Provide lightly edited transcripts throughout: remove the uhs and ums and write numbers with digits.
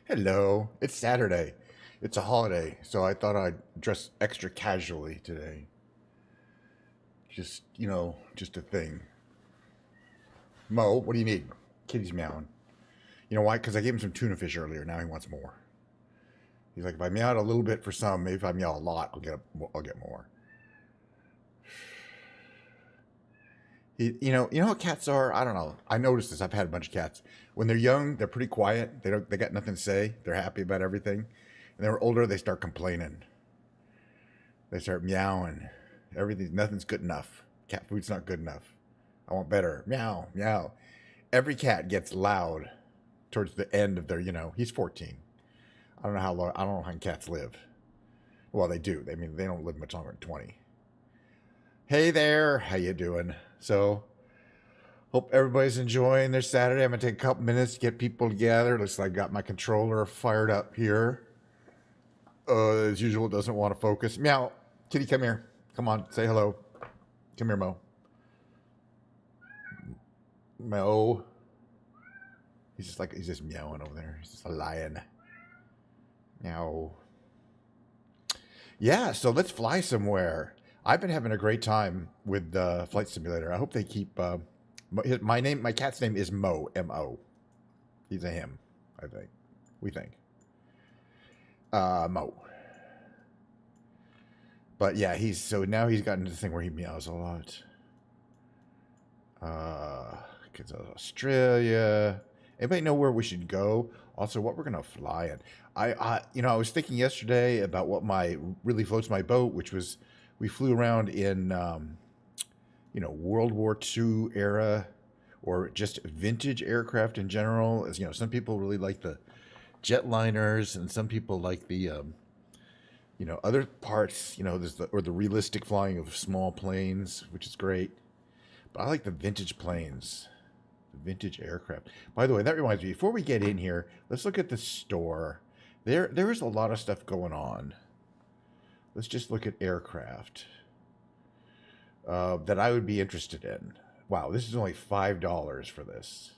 Hello. It's Saturday. It's a holiday, so I thought I'd dress extra casually today. Just a thing. Mo, what do you need? Kitty's meowing. You know why? Because I gave him some tuna fish earlier. Now he wants more. He's like, if I meow a little bit for some, maybe if I meow a lot, I'll get more. You know what cats are? I don't know. I noticed this. I've had a bunch of cats. When they're young, they're pretty quiet. They got nothing to say. They're happy about everything. And they're older, they start complaining. They start meowing. Nothing's good enough. Cat food's not good enough. I want better. Meow, meow. Every cat gets loud towards the end of he's 14. I don't know how long, I don't know how cats live. Well, they do. They don't live much longer than 20. Hey there, how you doing? So, hope everybody's enjoying their Saturday. I'm gonna take a couple minutes to get people together. Looks like I got my controller fired up here. As usual, it doesn't want to focus. Meow, kitty, come here. Come on, say hello. Come here, Mo. Mo. He's just meowing over there. He's just a lion. Meow. Yeah, so let's fly somewhere. I've been having a great time with the flight simulator. I hope they keep. My cat's name is Mo. M-O. He's a him, I think. We think. Mo. But yeah, now he's gotten to the thing where he meows a lot. Kids Australia. Anybody know where we should go? Also, what we're gonna fly in? I was thinking yesterday about what really floats my boat, which was we flew around in World War II era or just vintage aircraft in general. As some people really like the jetliners, and some people like the other parts. There's the realistic flying of small planes, which is great. But I like the vintage planes, the vintage aircraft. By the way, that reminds me. Before we get in here, let's look at the store. There is a lot of stuff going on. Let's just look at aircraft that I would be interested in. Wow, this is only $5 for this.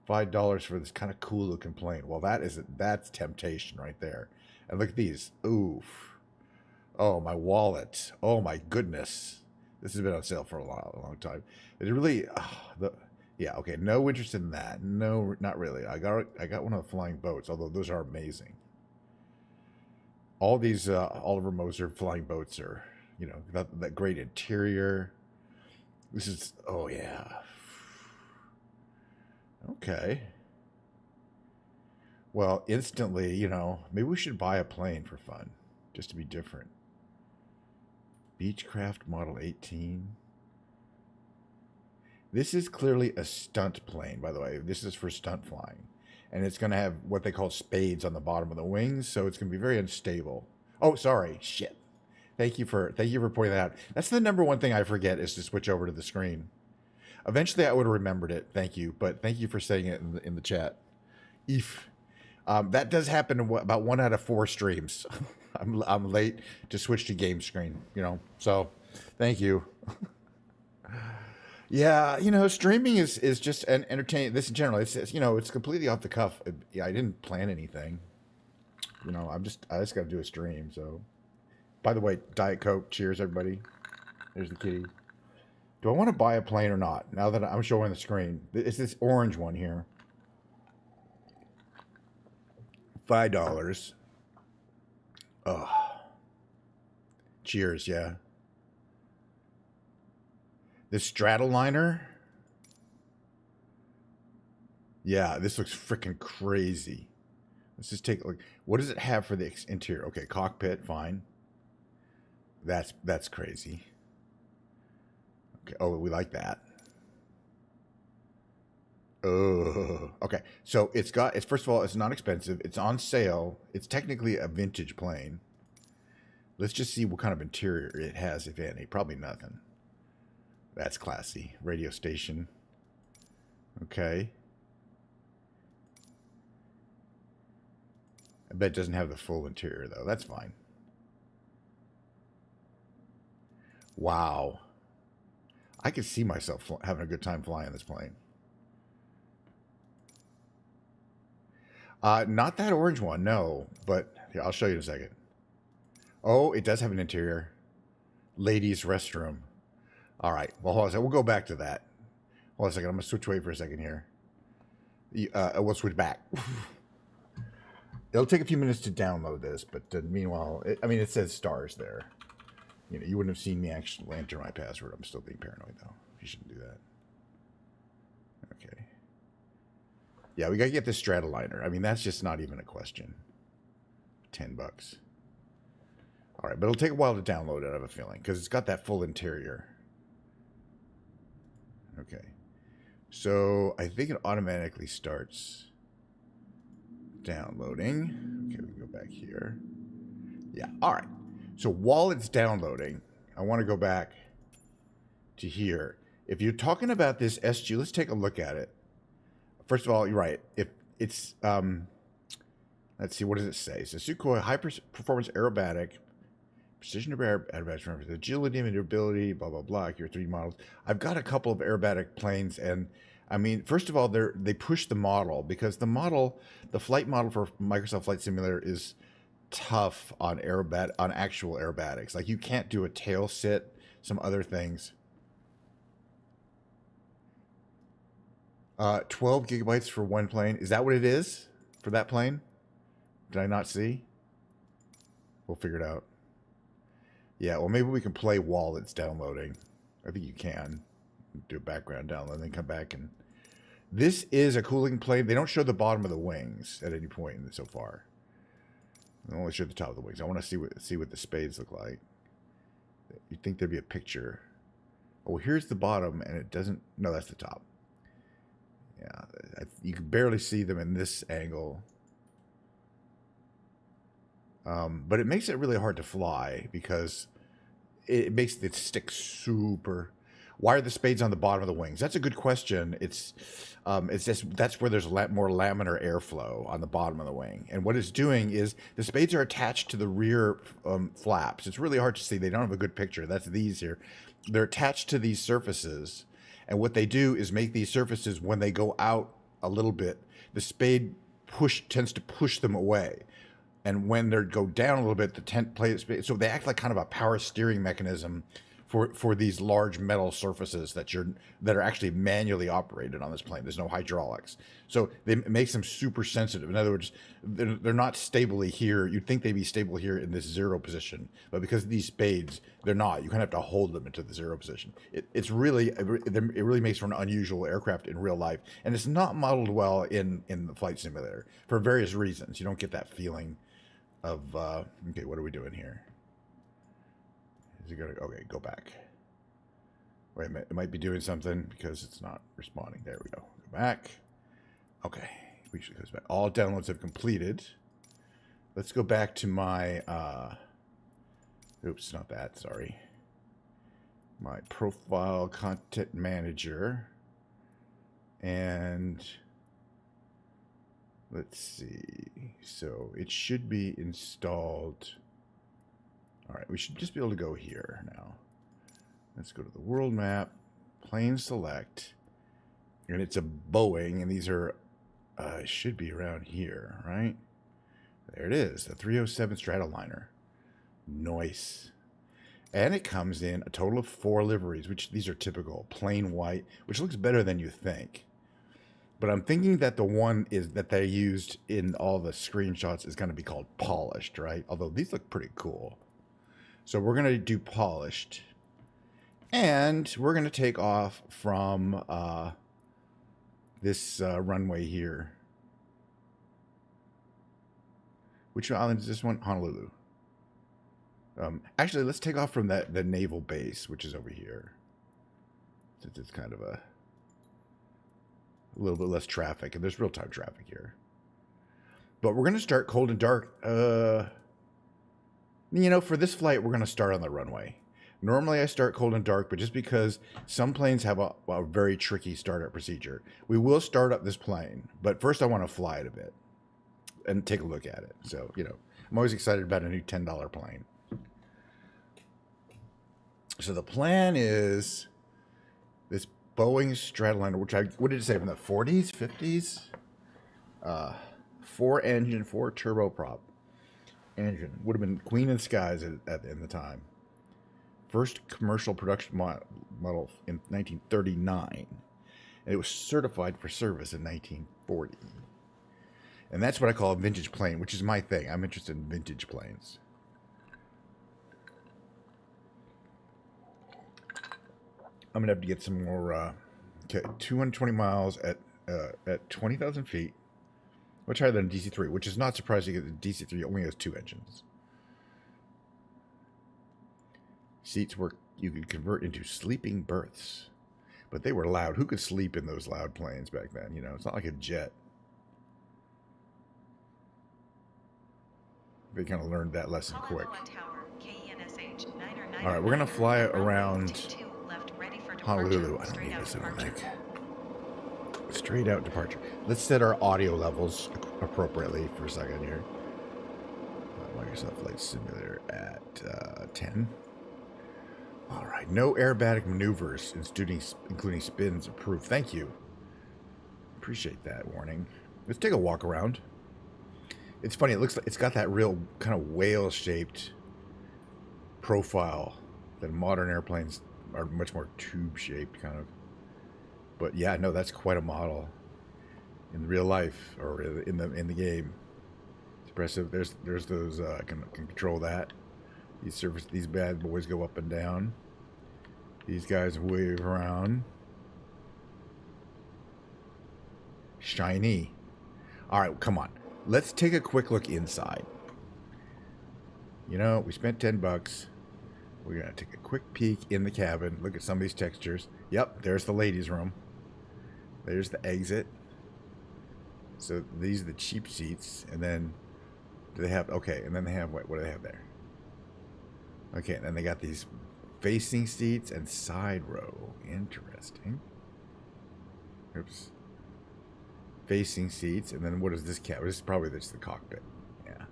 $5 for this kind of cool looking plane. Well, that's temptation right there. And look at these. Oof. Oh, my wallet. Oh my goodness. This has been on sale for a long time. It really, yeah. Okay, no interest in that. No, not really. I got one of the flying boats, although those are amazing. All these Oliver Moser flying boats are, that great interior. This is, oh yeah. Okay. Well, instantly, maybe we should buy a plane for fun, just to be different. Beechcraft Model 18. This is clearly a stunt plane, by the way. This is for stunt flying. And it's going to have what they call spades on the bottom of the wings, so it's going to be very unstable. Oh, sorry. Shit. Thank you for pointing that out. That's the number one thing I forget is to switch over to the screen. Eventually, I would have remembered it. Thank you. But thank you for saying it in the chat. If that does happen about 1 out of 4 streams. I'm late to switch to game screen, So, thank you. Yeah, streaming is just an entertaining. This in general, it's completely off the cuff. I didn't plan anything. I just got to do a stream. So, by the way, Diet Coke. Cheers, everybody. There's the kitty. Do I want to buy a plane or not? Now that I'm showing the screen, it's this orange one here. $5. Oh. Cheers, yeah. The Stratoliner. Yeah, this looks freaking crazy. Let's just take a look. What does it have for the interior? Okay, cockpit, fine. That's crazy. Okay, oh, we like that. Oh, okay. So it's first of all, it's not expensive. It's on sale. It's technically a vintage plane. Let's just see what kind of interior it has, if any. Probably nothing. That's classy. Radio station. Okay. I bet it doesn't have the full interior, though. That's fine. Wow. I could see myself having a good time flying this plane. Not that orange one, no. But here, I'll show you in a second. Oh, it does have an interior. Ladies' restroom. All right. Well, hold on a second. We'll go back to that. Hold on a second. I'm going to switch away for a second here. We'll switch back. It'll take a few minutes to download this, but meanwhile, it says stars there. You know, you wouldn't have seen me actually enter my password. I'm still being paranoid, though. You shouldn't do that. Okay. Yeah, we got to get this Stratoliner. I mean, that's just not even a question. $10. All right, but it'll take a while to download it, I have a feeling, because it's got that full interior. Okay. So I think it automatically starts downloading. Okay, we can go back here. Yeah, all right. So while it's downloading, I want to go back to here. If you're talking about this SG, let's take a look at it. First of all, you're right. If it's, let's see, what does it say? It says Sukhoi high performance aerobatic, precision aerobatic, agility, maneuverability, blah, blah, blah, your 3D models. I've got a couple of aerobatic planes, and I mean, first of all, they push the model, because the flight model for Microsoft Flight Simulator is tough on actual aerobatics. Like, you can't do a tail sit, some other things. 12 gigabytes for one plane. Is that what it is for that plane? Did I not see? We'll figure it out. Yeah, well, maybe we can play while it's downloading. I think you can do a background download and then come back. And this is a cooling plane. They don't show the bottom of the wings at any point so far. They only show the top of the wings. I want to see what the spades look like. You'd think there'd be a picture. Oh, here's the bottom, and it doesn't. No, that's the top. Yeah, you can barely see them in this angle. But it makes it really hard to fly, because it makes it stick super. Why are the spades on the bottom of the wings? That's a good question. It's just that's where there's more laminar airflow on the bottom of the wing. And what it's doing is the spades are attached to the rear flaps. It's really hard to see. They don't have a good picture. That's these here. They're attached to these surfaces. And what they do is make these surfaces, when they go out a little bit, the spade tends to push them away. And when they go down a little bit, the tent plays. So they act like kind of a power steering mechanism for these large metal surfaces that are actually manually operated on this plane. There's no hydraulics, so it makes them super sensitive. In other words, they're not stably here. You'd think they'd be stable here in this zero position, but because of these spades, they're not. You kind of have to hold them into the zero position. It really makes for an unusual aircraft in real life, and it's not modeled well in the flight simulator for various reasons. You don't get that feeling of okay, what are we doing here? Is it gonna, okay, go back. Wait a minute, it might be doing something because it's not responding. There we go. Go back. Okay, we should go back. All downloads have completed. Let's go back to my, oops, not that, sorry. My profile content manager. And let's see. So it should be installed. All right, we should just be able to go here now. Let's go to the world map, plane select, and it's a Boeing, and these are, should be around here, right? There it is, the 307 Stratoliner. Nice. And it comes in a total of 4 liveries, which these are typical, plain white, which looks better than you think. But I'm thinking that the one that they used in all the screenshots is going to be called polished, right? Although these look pretty cool. So we're going to do polished. And we're going to take off from this runway here. Which island is this one? Honolulu. Actually, let's take off from the naval base, which is over here. Since it's kind of a little bit less traffic. And there's real-time traffic here. But we're going to start cold and dark. You know, for this flight, we're going to start on the runway. Normally, I start cold and dark, but just because some planes have a very tricky startup procedure, we will start up this plane. But first, I want to fly it a bit and take a look at it. So, you know, I'm always excited about a new $10 plane. So the plan is this Boeing Stratoliner, which what did it say, from the 40s, 50s? 4-engine, 4-turboprop engine. Would have been queen of the skies in the time. First commercial production model in 1939. And it was certified for service in 1940. And that's what I call a vintage plane, which is my thing. I'm interested in vintage planes. I'm going to have to get some more... okay, 220 miles at 20,000 feet. Much higher than a DC-3, which is not surprising because the DC-3 only has 2 engines. Seats were you could convert into sleeping berths. But they were loud. Who could sleep in those loud planes back then? You know, it's not like a jet. They kind of learned that lesson quick. All right, we're going to fly around Honolulu. I don't need this, I don't think. Straight out departure. Let's set our audio levels appropriately for a second here. Microsoft Flight Simulator at 10. All right, no aerobatic maneuvers, including spins approved. Thank you. Appreciate that warning. Let's take a walk around. It's funny. It looks like it's got that real kind of whale-shaped profile that modern airplanes are much more tube-shaped, kind of. But yeah, no, that's quite a model in real life or in the game. It's impressive. There's those can control that. These bad boys go up and down. These guys wave around. Shiny. All right, come on. Let's take a quick look inside. You know, we spent $10. We're gonna take a quick peek in the cabin. Look at some of these textures. Yep, there's the ladies' room. There's the exit. So these are the cheap seats, and then do they have? Okay, and then they have what do they have there? Okay, and then they got these facing seats and side row. Interesting. Oops. Facing seats, and then what is this cabin? This is probably just the cockpit. Yeah.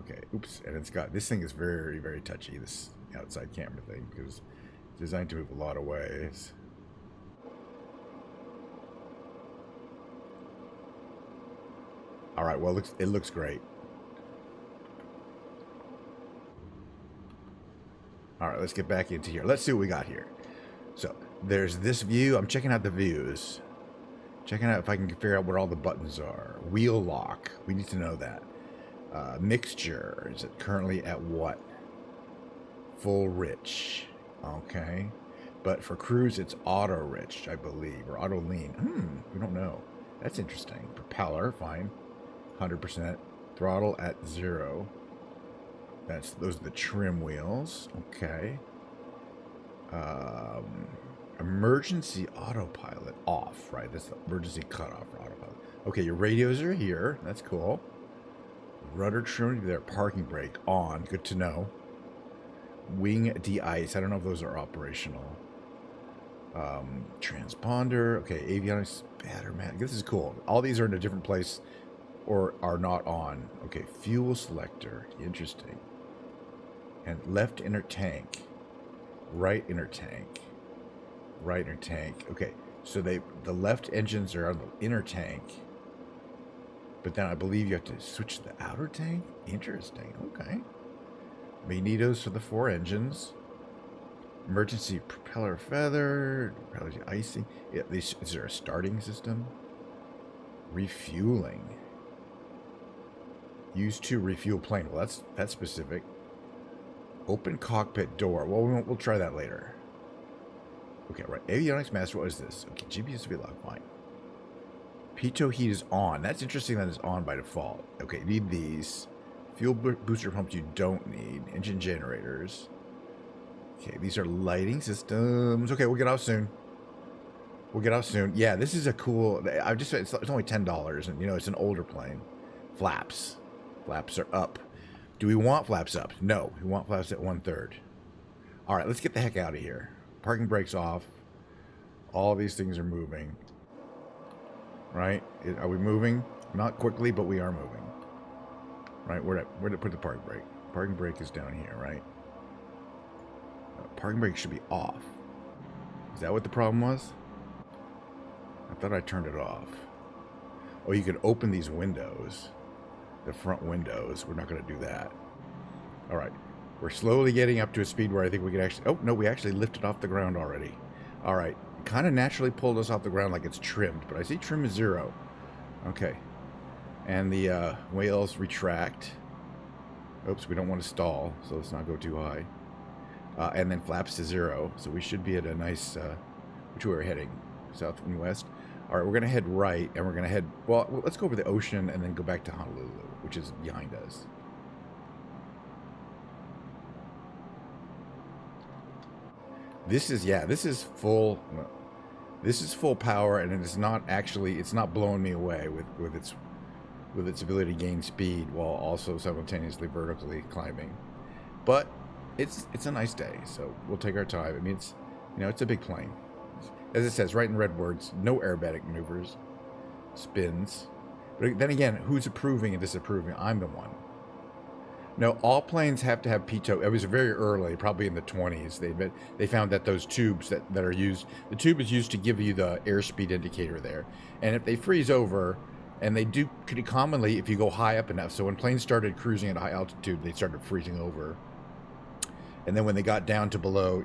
Okay. Oops. And it's got this thing is very, very touchy. This outside camera thing because it's designed to move a lot of ways. All right. Well, it looks great. All right, let's get back into here. Let's see what we got here. So there's this view. I'm checking out the views. Checking out if I can figure out where all the buttons are. Wheel lock. We need to know that. Mixture. Is it currently at what? Full rich. Okay. But for cruise, it's auto rich, I believe. Or auto lean. We don't know. That's interesting. Propeller, fine. 100%. Throttle at 0. Those are the trim wheels. Okay. Emergency autopilot off, right? That's the emergency cutoff for autopilot. Okay, your radios are here. That's cool. Rudder trim there. Parking brake on. Good to know. Wing de-ice. I don't know if those are operational. Transponder. Okay, avionics batter mat. This is cool. All these are in a different place or are not on. Okay, fuel selector. Interesting. And left inner tank, right inner tank, right inner tank. Okay, so the left engines are on the inner tank, but then I believe you have to switch to the outer tank. Interesting. Okay. Magnetos for the 4 engines. Emergency propeller feather, propeller icing. Yeah, is there a starting system? Refueling. Use to refuel plane. Well, that's specific. Open cockpit door. Well, we'll try that later. Okay, right. Avionics master. What is this? Okay, GPS will be locked. Fine. Pitot heat is on. That's interesting that it's on by default. Okay, need these. Fuel booster pumps you don't need. Engine generators. Okay, these are lighting systems. Okay, we'll get off soon. We'll get off soon. Yeah, this is a cool... it's only $10, and, you know, it's an older plane. Flaps. Flaps are up. Do we want flaps up? No, we want flaps at 1/3. All right, let's get the heck out of here. Parking brakes off. All these things are moving. Right? Are we moving? Not quickly, but we are moving. Right? Where to put the parking brake? Parking brake is down here, right? Parking brake should be off. Is that what the problem was? I thought I turned it off. Oh, you can open these windows. the front windows. We're not going to do that. All right. We're slowly getting up to a speed where I think we can actually... Oh, no, we actually lifted off the ground already. All right. Kind of naturally pulled us off the ground like it's trimmed, but I see trim is 0. Okay. And the whales retract. Oops, we don't want to stall, so let's not go too high. And then flaps to 0, so we should be at a nice... which way we're heading? South and west? All right, we're going to head right, and we're going to head... Well, let's go over the ocean and then go back to Honolulu, which is behind us. This is full power, and it is not actually... It's not blowing me away with its ability to gain speed while also simultaneously vertically climbing. But it's a nice day, so we'll take our time. I mean, it's a big plane. As it says right in red words, no aerobatic maneuvers, spins. But then again, who's approving and disapproving? I'm the one. No, all planes have to have pitot. It was very early, probably in the 20s. They found that those tubes that are used, the tube is used to give you the airspeed indicator there. And if they freeze over, and they do pretty commonly if you go high up enough. So when planes started cruising at high altitude, they started freezing over. And then when they got down to below,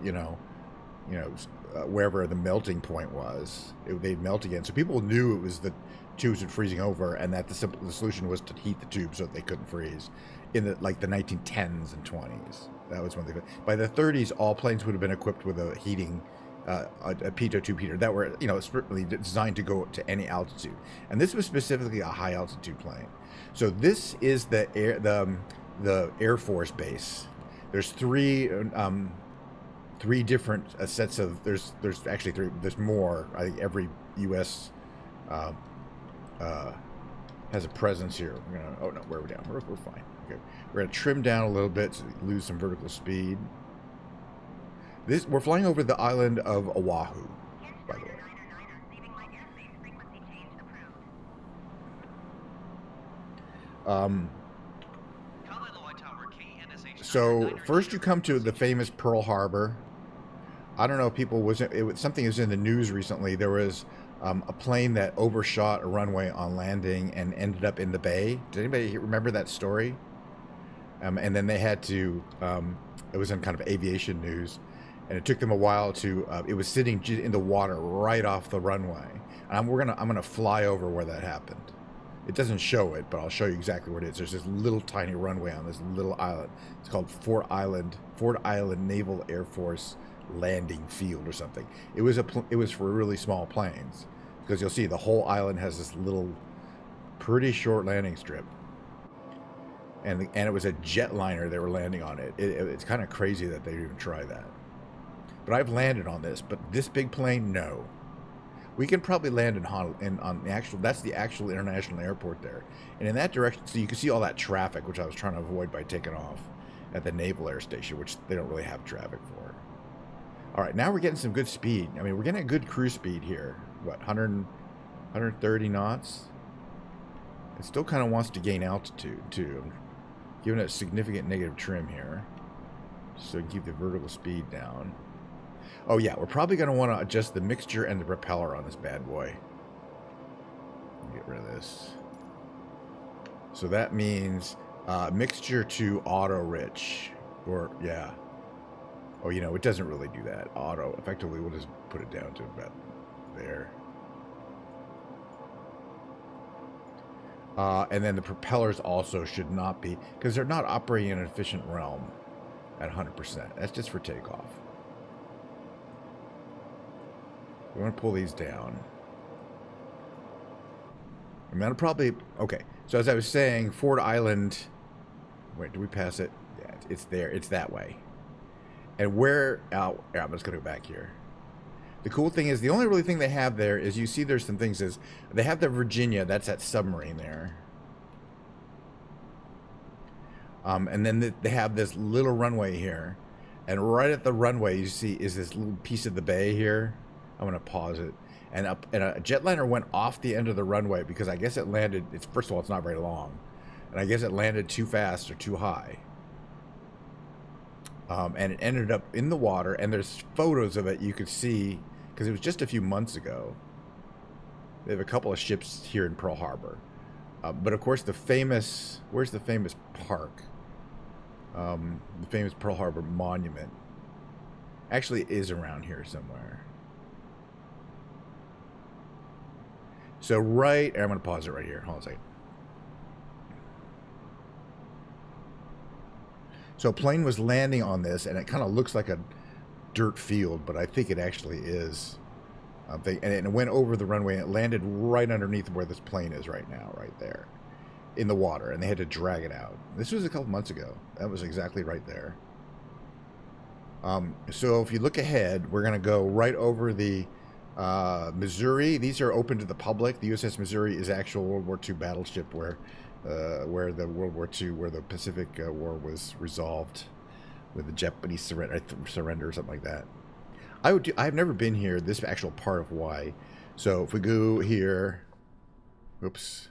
wherever the melting point was, they'd melt again. So people knew it was the tubes were freezing over, and that the solution was to heat the tubes so that they couldn't freeze. In the 1910s and 20s, that was when they. By the 30s, all planes would have been equipped with a heating, a pitot tube heater that were strictly designed to go to any altitude. And this was specifically a high altitude plane. So this is the Air Force base. There's three different sets of there's actually 3. There's more. I think every U.S. Has a presence here. We're gonna. Oh no, we're down. We're fine. Okay, we're gonna trim down a little bit to lose some vertical speed. We're flying over the island of Oahu, by the way. So first you come to the famous Pearl Harbor. I don't know if people something was in the news recently. There was a plane that overshot a runway on landing and ended up in the bay. Does anybody remember that story? And then they had to. It was in kind of aviation news, and it took them a while to. It was sitting in the water right off the runway. And I'm gonna fly over where that happened. It doesn't show it, but I'll show you exactly where it is. There's this little tiny runway on this little island. It's called Ford Island Naval Air Force Landing Field or something. It was for really small planes, because you'll see the whole island has this little, pretty short landing strip. And it was a jetliner they were landing on it. It's kind of crazy that they even try that. But I've landed on this. But this big plane, no. We can probably land on the actual. That's the actual international airport there, and in that direction, so you can see all that traffic, which I was trying to avoid by taking off at the Naval Air Station, which they don't really have traffic for. All right, now we're getting some good speed. I mean, we're getting a good cruise speed here. What, 130 knots? It still kind of wants to gain altitude too. I'm giving it a significant negative trim here, so we can keep the vertical speed down. Oh yeah, we're probably going to want to adjust the mixture and the propeller on this bad boy. Get rid of this. So that means mixture to auto rich, or yeah. Oh, it doesn't really do that. Auto, effectively, we'll just put it down to about there. And then the propellers also should not be, because they're not operating in an efficient realm at 100%. That's just for takeoff. We want to pull these down. I'm going to probably... Okay, so as I was saying, Ford Island... Wait, did we pass it? Yeah, it's there. It's that way. And where... Oh, yeah, I'm just going to go back here. The cool thing is, the only really thing they have there is, you see there's some things, is they have the Virginia, that's that submarine there. And then they have this little runway here. And right at the runway, you see, is this little piece of the bay here. I'm going to pause it. And a jetliner went off the end of the runway because I guess it landed... First of all, it's not very long. And I guess it landed too fast or too high. And it ended up in the water. And there's photos of it you could see, because it was just a few months ago. They have a couple of ships here in Pearl Harbor. But of course, where's the famous park? The famous Pearl Harbor Monument actually is around here somewhere. So I'm going to pause it right here. Hold on a second. So a plane was landing on this, and it kind of looks like a dirt field, but I think it actually is. And it went over the runway, and it landed right underneath where this plane is right now, right there, in the water, and they had to drag it out. This was a couple months ago. That was exactly right there. So if you look ahead, we're going to go right over the Missouri. These are open to the public. The USS Missouri is actual World War II battleship where the World War II, where the Pacific War was resolved with the Japanese surrender or something like that. I've never been here, this actual part of Hawaii. So if we go here, oops.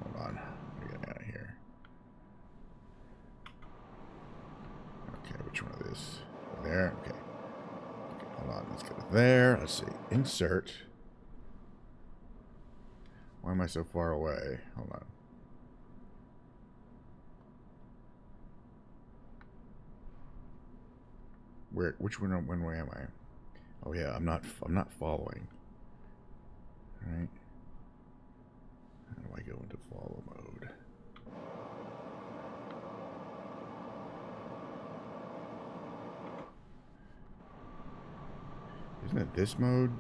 Hold on, let me get out of here. Okay, which one of this? There, okay. Hold on, let's go to there. Let's see, insert. Why am I so far away? Hold on. Which one way am I? Oh yeah, I'm not following. All right. How do I go into follow mode? Isn't it this mode?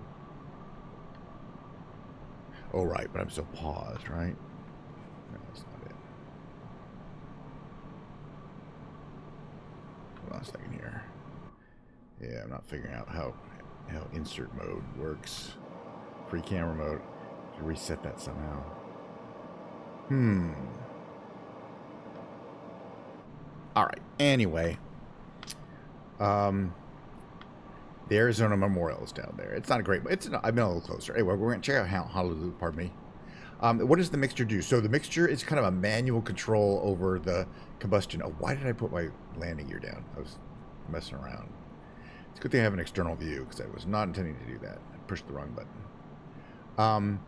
Oh right, but I'm still paused, right? No, that's not it. Hold on a second here. Yeah, I'm not figuring out how insert mode works. Free camera mode. To reset that somehow. All right. Anyway, the Arizona Memorial is down there. It's not a great, but I've been a little closer. Anyway, we're gonna check out Honolulu. Pardon me. What does the mixture do? So the mixture is kind of a manual control over the combustion. Oh, why did I put my landing gear down? I was messing around. It's a good thing I have an external view because I was not intending to do that. I pushed the wrong button.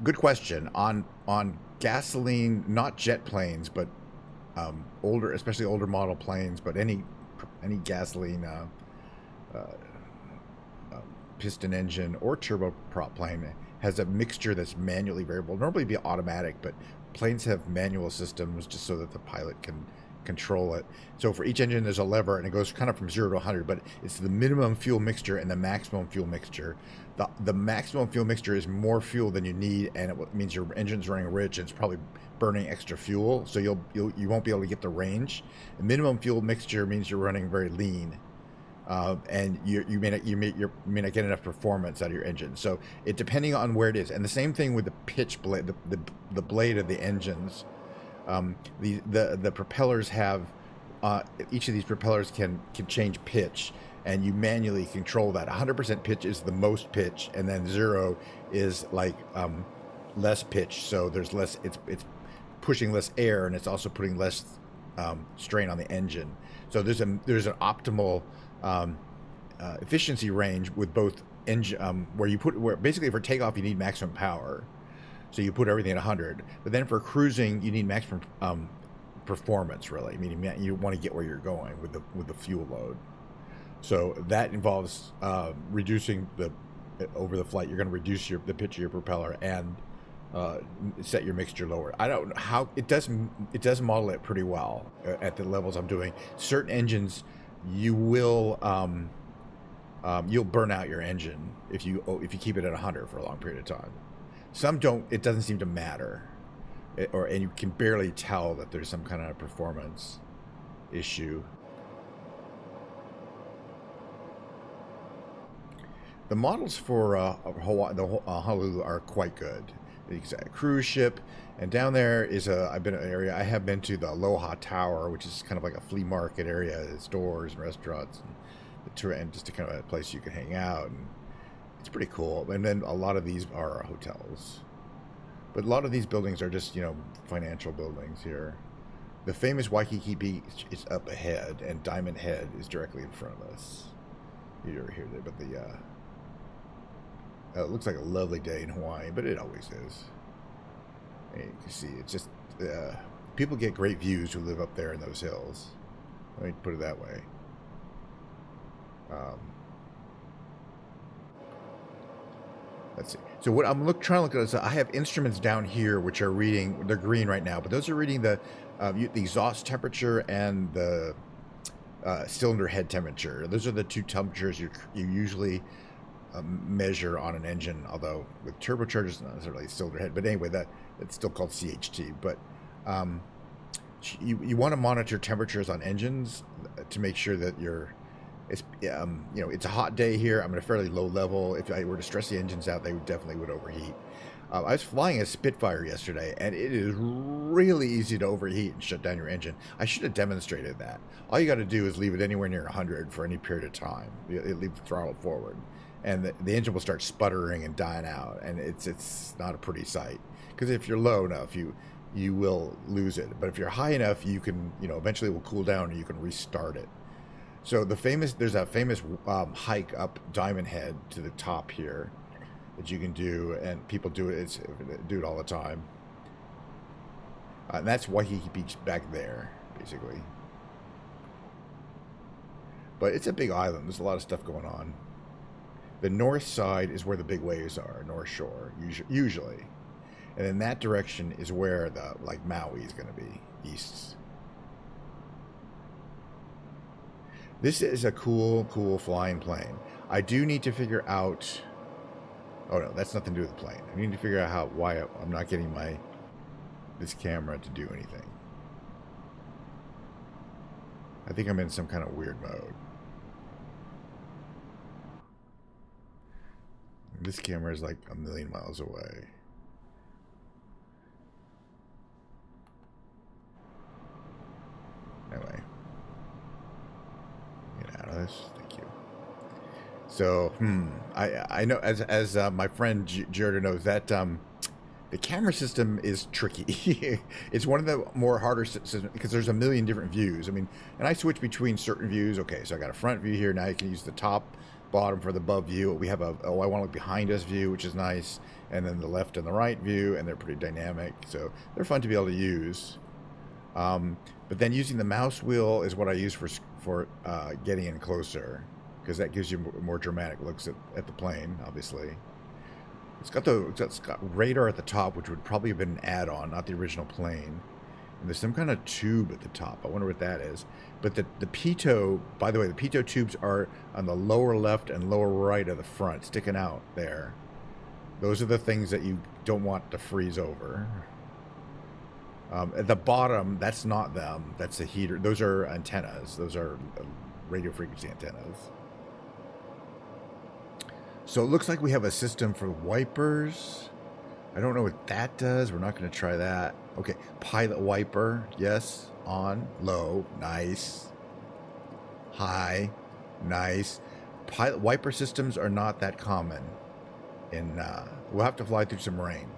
Good question. On gasoline, not jet planes, but older, especially older model planes, but any gasoline piston engine or turboprop plane has a mixture that's manually variable. Normally it'd be automatic, but planes have manual systems just so that the pilot can control it. So for each engine there's a lever, and it goes kind of from 0 to 100, but it's the minimum fuel mixture and the maximum fuel mixture. The maximum fuel mixture is more fuel than you need, and it means your engine's running rich, and it's probably burning extra fuel, so you won't be able to get the range. The minimum fuel mixture means you're running very lean, and you may not get enough performance out of your engine. So it depending on where it is, and the same thing with the pitch blade, the blade of the engines. The propellers have each of these propellers can change pitch, and you manually control that. 100% pitch is the most pitch, and then 0 is like less pitch. So there's less. It's pushing less air, and it's also putting less strain on the engine. So there's an optimal efficiency range with both engine where basically for takeoff you need maximum power. So you put everything at 100, but then for cruising you need maximum performance, really. Meaning you want to get where you're going with the fuel load. So that involves reducing over the flight. You're going to reduce the pitch of your propeller and set your mixture lower. I don't know how it does model it pretty well at the levels I'm doing. Certain engines you will you'll burn out your engine if you keep it at 100 for a long period of time. Some don't. It doesn't seem to matter, and you can barely tell that there's some kind of performance issue. The models for Honolulu are quite good. It's a cruise ship, and down there is I have been to the Aloha Tower, which is kind of like a flea market area, stores and restaurants, and just a kind of a place you can hang out. And it's pretty cool. And then a lot of these are hotels. But a lot of these buildings are just, financial buildings here. The famous Waikiki Beach is up ahead, and Diamond Head is directly in front of us. You ever hear that? But it looks like a lovely day in Hawaii, but it always is. And you can see it's just people get great views who live up there in those hills. Let me put it that way. Let's see. So what I'm trying to look at is I have instruments down here which are reading. They're green right now, but those are reading the exhaust temperature and the cylinder head temperature. Those are the two temperatures you usually measure on an engine. Although with turbochargers, not necessarily cylinder head. But anyway, it's still called CHT. But you want to monitor temperatures on engines to make sure that it's it's a hot day here. I'm at a fairly low level. If I were to stress the engines out, they definitely would overheat. I was flying a Spitfire yesterday, and it is really easy to overheat and shut down your engine. I should have demonstrated that. All you got to do is leave it anywhere near 100 for any period of time. You leave the throttle forward, and the engine will start sputtering and dying out, and it's not a pretty sight. Because if you're low enough, you will lose it. But if you're high enough, you can eventually it will cool down, and you can restart it. So there's a famous hike up Diamond Head to the top here that you can do, and people do it. Do it all the time. And that's Waiheke Beach back there, basically. But it's a big island. There's a lot of stuff going on. The north side is where the big waves are, North Shore, usually. And in that direction is where the Maui is going to be, east. This is a cool flying plane. I do need to figure out... Oh, no, that's nothing to do with the plane. I need to figure out why I'm not getting this camera to do anything. I think I'm in some kind of weird mode. This camera is like a million miles away. Anyway. Get out of this. Thank you. So, I know as my friend Jared knows that the camera system is tricky. It's one of the more harder systems because there's a million different views. I mean, and I switch between certain views. Okay, so I got a front view here. Now you can use the top, bottom for the above view. We have I want to look behind us view, which is nice, and then the left and the right view, and they're pretty dynamic. So they're fun to be able to use. But then using the mouse wheel is what I use for getting in closer, because that gives you more dramatic looks at the plane, obviously. It's got radar at the top, which would probably have been an add-on, not the original plane. And there's some kind of tube at the top. I wonder what that is. But the pitot, by the way, the pitot tubes are on the lower left and lower right of the front, sticking out there. Those are the things that you don't want to freeze over. At the bottom, that's not them. That's a heater. Those are antennas. Those are radio frequency antennas. So it looks like we have a system for wipers. I don't know what that does. We're not going to try that. Okay, pilot wiper. Yes. On. Low. Nice. High. Nice. Pilot wiper systems are not that common. We'll have to fly through some rain.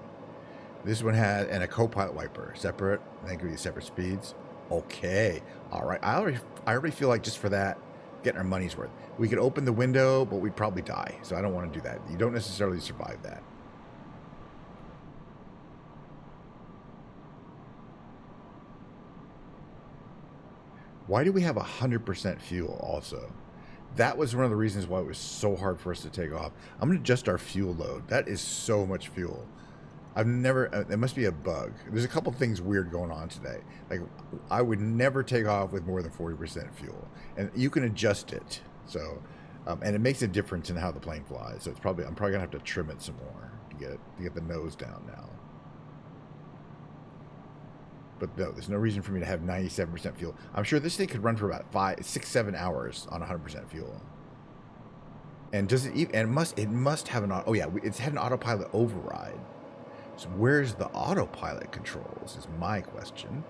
This one had, and a co-pilot wiper, separate. I think we separate speeds. Okay, all right. I already feel like just for that, getting our money's worth. We could open the window, but we'd probably die. So I don't want to do that. You don't necessarily survive that. Why do we have 100% fuel also? That was one of the reasons why it was so hard for us to take off. I'm going to adjust our fuel load. That is so much fuel. I've never, it must be a bug. There's a couple things weird going on today. Like, I would never take off with more than 40% fuel. And you can adjust it. So, and it makes a difference in how the plane flies. So I'm probably gonna have to trim it some more to get the nose down now. But no, there's no reason for me to have 97% fuel. I'm sure this thing could run for about 5, 6, 7 hours on 100% fuel. And does it even, and it must have an, oh yeah, it's had an autopilot override. So where's the autopilot controls is my question.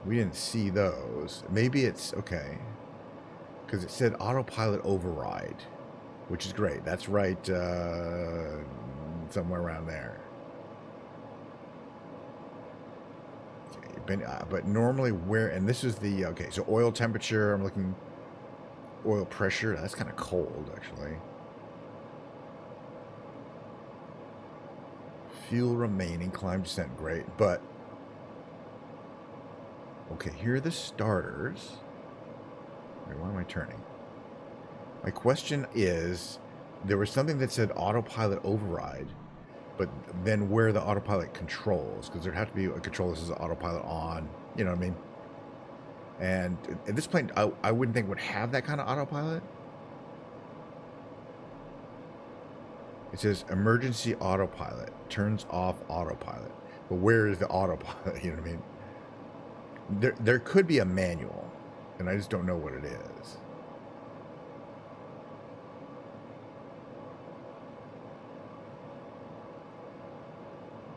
We didn't see those. Maybe it's, okay. Because it said autopilot override, which is great. That's right, somewhere around there. Okay, but normally where, and this is the, okay, so oil temperature, I'm looking, oil pressure. That's kind of cold, actually. Fuel remaining, climb descent, great. But, okay, here are the starters. Wait, why am I turning? My question is, there was something that said autopilot override, but then where the autopilot controls, because there'd have to be a control that says autopilot on, you know what I mean? And this plane, I wouldn't think would have that kind of autopilot. It says emergency autopilot, turns off autopilot. But where is the autopilot? You know what I mean? There could be a manual, and I just don't know what it is.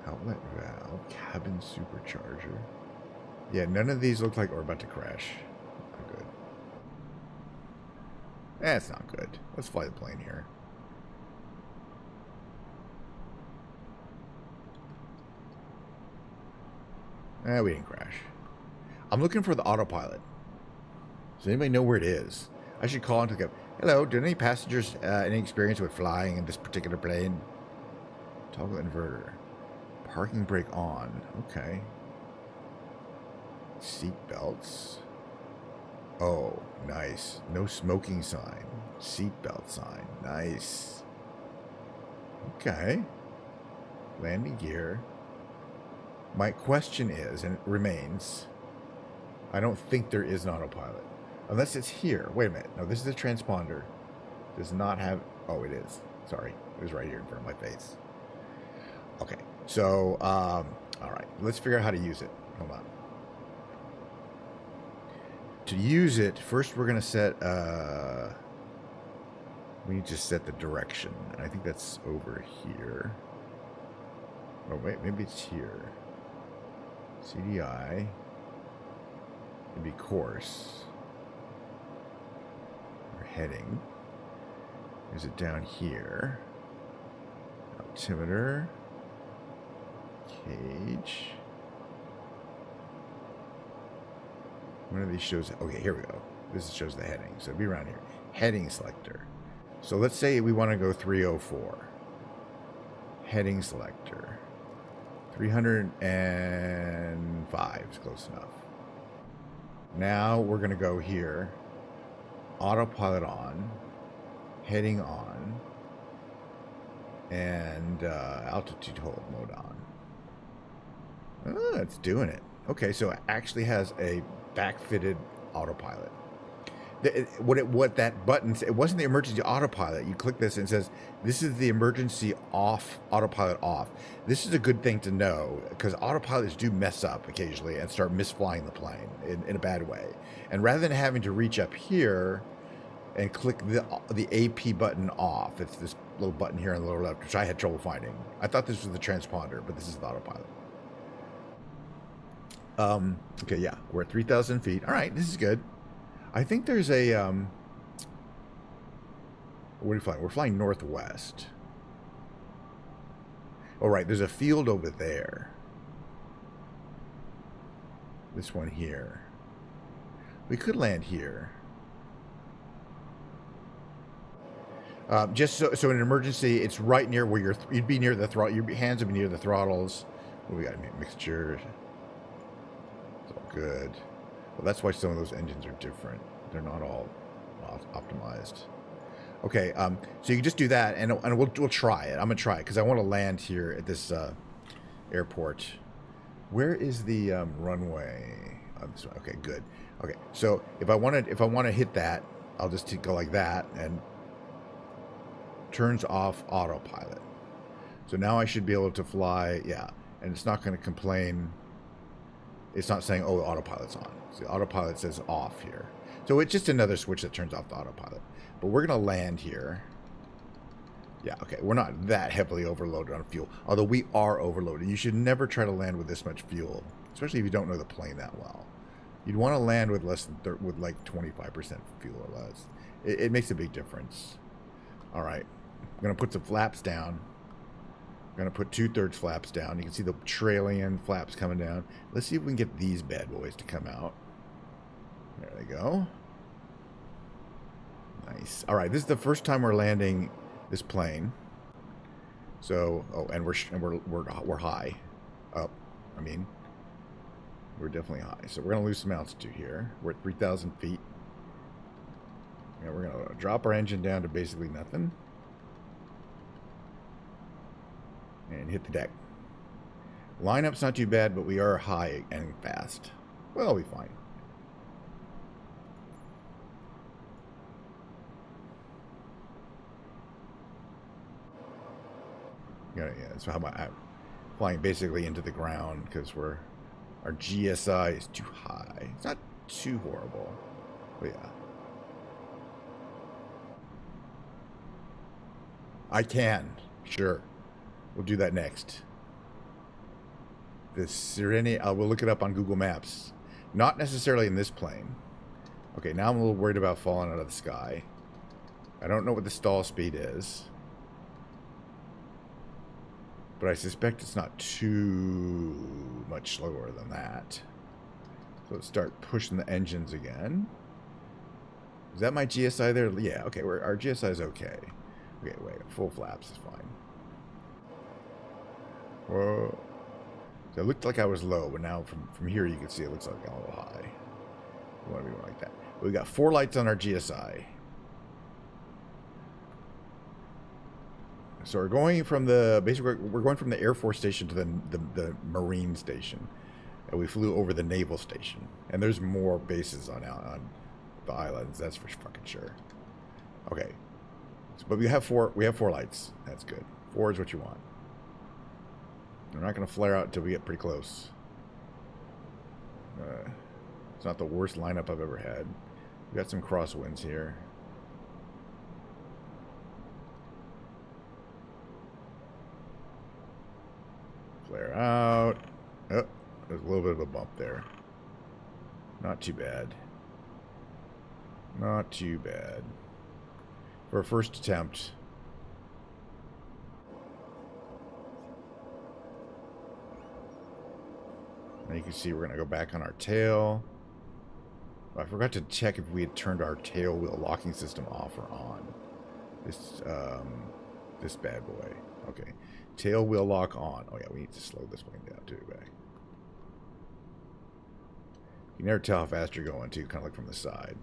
Outlet valve, cabin supercharger. Yeah, none of these look like we're about to crash. Not good. It's not good. Let's fly the plane here. We didn't crash. I'm looking for the autopilot. Does anybody know where it is? I should call and go, hello, do any passengers any experience with flying in this particular plane? Toggle inverter. Parking brake on. Okay. Seat belts. Oh, nice. No smoking sign. Seat belt sign. Nice. Okay. Landing gear. My question is, and it remains, I don't think there is an autopilot. Unless it's here. Wait a minute. No, this is a transponder. Does not have... Oh, it is. Sorry. It was right here in front of my face. Okay. So, all right. Let's figure out how to use it. Hold on. To use it, first we're going to set... we need to set the direction. And I think that's over here. Oh, wait. Maybe it's here. CDI. Maybe course. Or heading. Is it down here? Altimeter. Cage. One of these shows... Okay, here we go. This shows the heading. So it'd be around here. Heading selector. So let's say we want to go 304. Heading selector. 305 is close enough. Now we're going to go here. Autopilot on. Heading on. And altitude hold mode on. Oh, it's doing it. Okay, so it actually has a back-fitted autopilot. What that button, it wasn't the emergency autopilot. You click this and it says, this is the emergency off, autopilot off. This is a good thing to know because autopilots do mess up occasionally and start misflying the plane in a bad way. And rather than having to reach up here and click the AP button off, it's this little button here on the lower left, which I had trouble finding. I thought this was the transponder, but this is the autopilot. Okay, yeah, we're at 3,000 feet. All right, this is good. I think there's a, what are we flying? We're flying northwest. Oh, right, there's a field over there. This one here. We could land here. Just so in an emergency, it's right near where you'd be near the throttle. Your hands would be near the throttles. What we got? Mixture. It's all good. Well, that's why some of those engines are different. They're not all optimized. Okay, so you can just do that, and we'll try it. I'm gonna try it because I want to land here at this airport. Where is the runway? Oh, this one. Okay, good. Okay, so if I want to hit that, I'll just go like that and turns off autopilot. So now I should be able to fly. Yeah, and it's not going to complain. It's not saying, oh, the autopilot's on. So the autopilot says off here. So it's just another switch that turns off the autopilot. But we're going to land here. Yeah, okay. We're not that heavily overloaded on fuel. Although we are overloaded. You should never try to land with this much fuel. Especially if you don't know the plane that well. You'd want to land with less than with like 25% fuel or less. It makes a big difference. All right. I'm going to put some flaps down. I'm going to put 2/3 flaps down. You can see the trailing end flaps coming down. Let's see if we can get these bad boys to come out. There they go. Nice. All right, this is the first time we're landing this plane. So, oh, and we're high up. I mean, we're definitely high. So we're gonna lose some altitude here. We're at 3,000 feet. And we're gonna drop our engine down to basically nothing. And hit the deck. Lineup's not too bad, but we are high and fast. Well, we'll be fine. Yeah, so how about I'm flying basically into the ground because our GSI is too high. It's not too horrible, but yeah. I can, sure. We'll do that next. The Serenity, we'll look it up on Google Maps. Not necessarily in this plane. Okay, now I'm a little worried about falling out of the sky. I don't know what the stall speed is. But I suspect it's not too much slower than that. So let's start pushing the engines again. Is that my GSI there? Yeah, okay, our GSI is okay. Okay, wait, full flaps is fine. Whoa. So it looked like I was low, but now from here you can see it looks like I'm a little high. We want to be more like that. But we got 4 lights on our GSI. So we're going from the Air Force station to the Marine station, and we flew over the naval station. And there's more bases on the islands. That's for fucking sure. Okay, but we have four lights. That's good. 4 is what you want. We're not going to flare out until we get pretty close. It's not the worst lineup I've ever had. We got some crosswinds here. Flare out. Oh, there's a little bit of a bump there. Not too bad. Not too bad. For a first attempt. Now you can see we're going to go back on our tail. I forgot to check if we had turned our tail wheel locking system off or on. This bad boy. Okay. Tail wheel lock on. Oh yeah, we need to slow this plane down too. Back. You can never tell how fast you're going too. Kind of look from the side.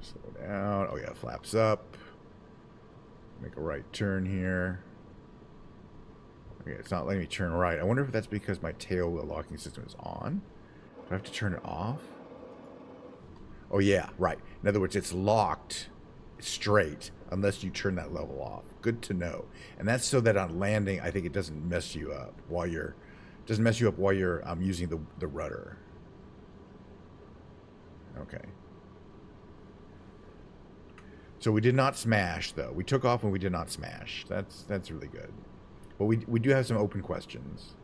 Slow down. Oh yeah, flaps up. Make a right turn here. Okay, it's not letting me turn right. I wonder if that's because my tail wheel locking system is on. Do I have to turn it off? Oh yeah, right. In other words, it's locked straight unless you turn that level off. Good to know. And that's so that on landing, I think it doesn't mess you up while you're using the rudder. Okay. So we did not smash though. We took off when we did not smash. That's really good. But we do have some open questions.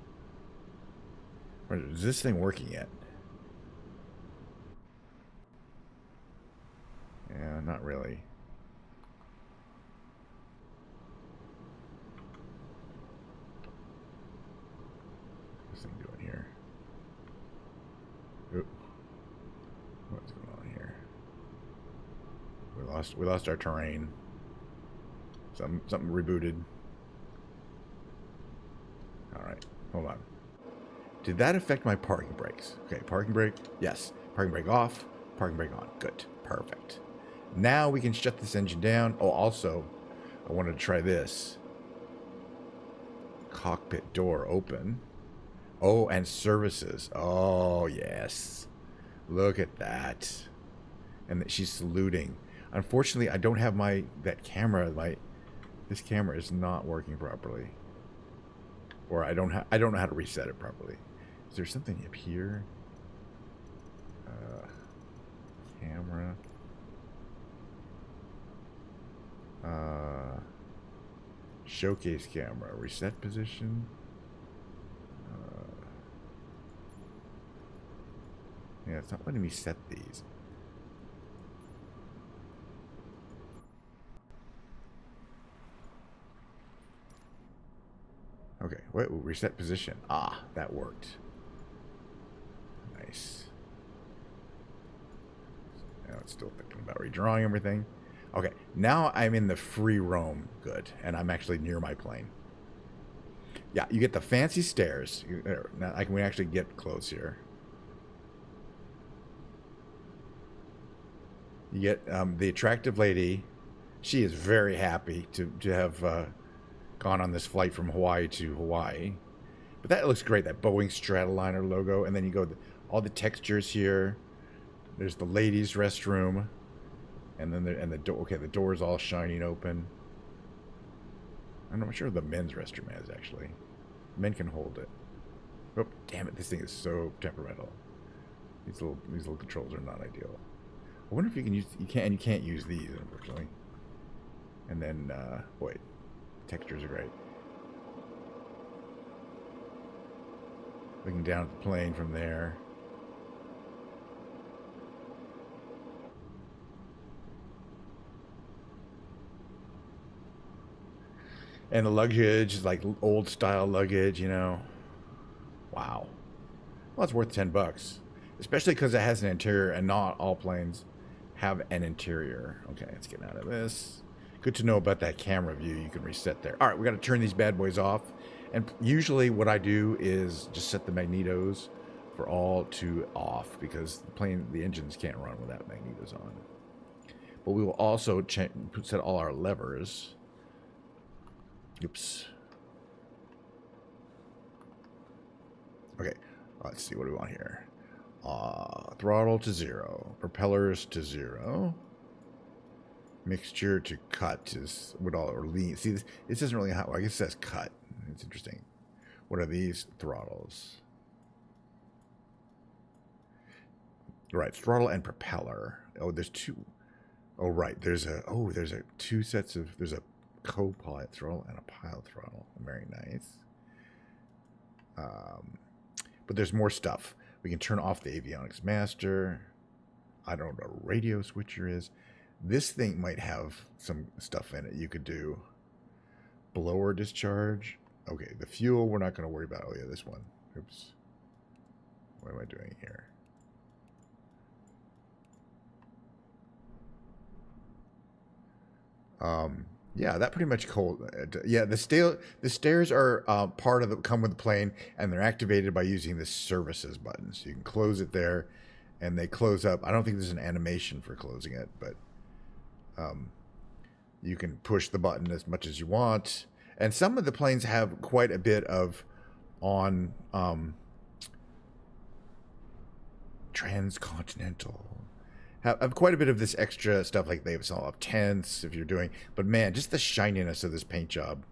Is this thing working yet? Yeah, not really. What's this thing doing here? Oop. What's going on here? We lost our terrain. Something rebooted. All right, hold on. Did that affect my parking brakes? Okay, parking brake. Yes. Parking brake off. Parking brake on. Good. Perfect. Now we can shut this engine down. Oh, also, I wanted to try this. Cockpit door open. Oh, and services. Oh, yes. Look at that. And she's saluting. Unfortunately, I don't have that camera. This camera is not working properly. Or I don't know how to reset it properly. Is there something up here? Camera. Showcase camera. Reset position. Yeah, it's not letting me set these. Okay, wait, reset position. Ah, that worked. Nice. Now it's still thinking about redrawing everything. Okay, now I'm in the free roam. Good, and I'm actually near my plane. Yeah, you get the fancy stairs. Now I can actually get close here. You get the attractive lady. She is very happy to have gone on this flight from Hawaii to Hawaii. But that looks great, that Boeing Stratoliner logo. And then you go, all the textures here. There's the ladies' restroom. And then the door, okay, the door's all shining open. I'm not sure the men's restroom is, actually. Men can hold it. Oh, damn it, this thing is so temperamental. These little controls are not ideal. I wonder if you can use, you can't use these, unfortunately. And then, boy, textures are great. Looking down at the plane from there. And the luggage is like old style luggage, you know. Wow. Well, it's worth $10. Especially because it has an interior, and not all planes have an interior. Okay, let's get out of this. Good to know about that camera view. You can reset there. All right, we got to turn these bad boys off. And usually what I do is just set the magnetos for all to off, because the engines can't run without magnetos on. But we will also set all our levers. Oops. Okay, let's see, what do we want here? Throttle to 0, propellers to 0, mixture to cut is what all, or lean. See, this isn't really how, I guess it says cut. It's interesting. What are these throttles? Right, throttle and propeller. Oh, there's two. Oh, right, there's a two sets of, there's a co-pilot throttle and a pilot throttle. Very nice. But there's more stuff. We can turn off the avionics master. I don't know what a radio switcher is. This thing might have some stuff in it. You could do blower discharge. Okay, the fuel we're not going to worry about. Oh yeah, this one. Oops. What am I doing here? Yeah, that pretty much cold. Yeah, the stairs are part of the come with the plane, and they're activated by using the services button. So you can close it there, and they close up. I don't think there's an animation for closing it, but you can push the button as much as you want. And some of the planes have quite a bit of on transcontinental. Have quite a bit of this extra stuff, like they have all of tents if you're doing, but man, just the shininess of this paint job.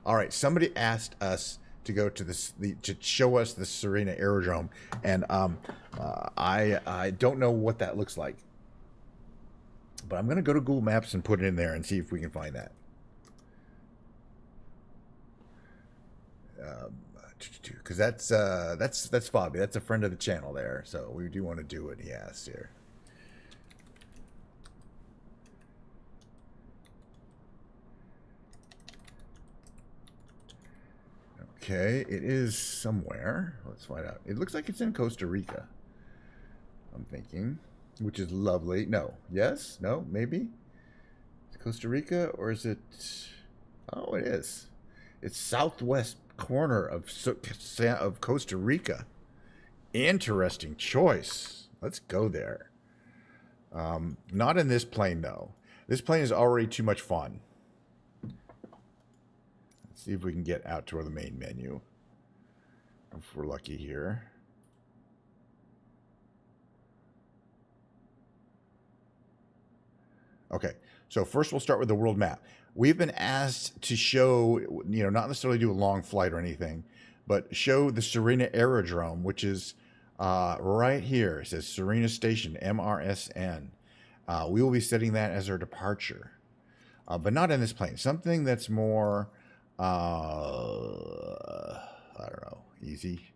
All right, somebody asked us to go to to show us the Serena Aerodrome, and I don't know what that looks like, but I'm gonna go to Google Maps and put it in there and see if we can find that. Because that's Fabi. That's a friend of the channel there, so we do want to do what he asked here. Okay, it is somewhere. Let's find out. It looks like it's in Costa Rica, I'm thinking, which is lovely. No. Yes? No? Maybe? Costa Rica, or is it... Oh, it is. It's southwest corner of Costa Rica. Interesting choice. Let's go there. Not in this plane, though. This plane is already too much fun. See if we can get out to the main menu. If we're lucky here. Okay, so first we'll start with the world map. We've been asked to show, not necessarily do a long flight or anything, but show the Serena Aerodrome, which is right here. It says Serena Station, MRSN. We will be setting that as our departure, but not in this plane. Something that's more... I don't know, easy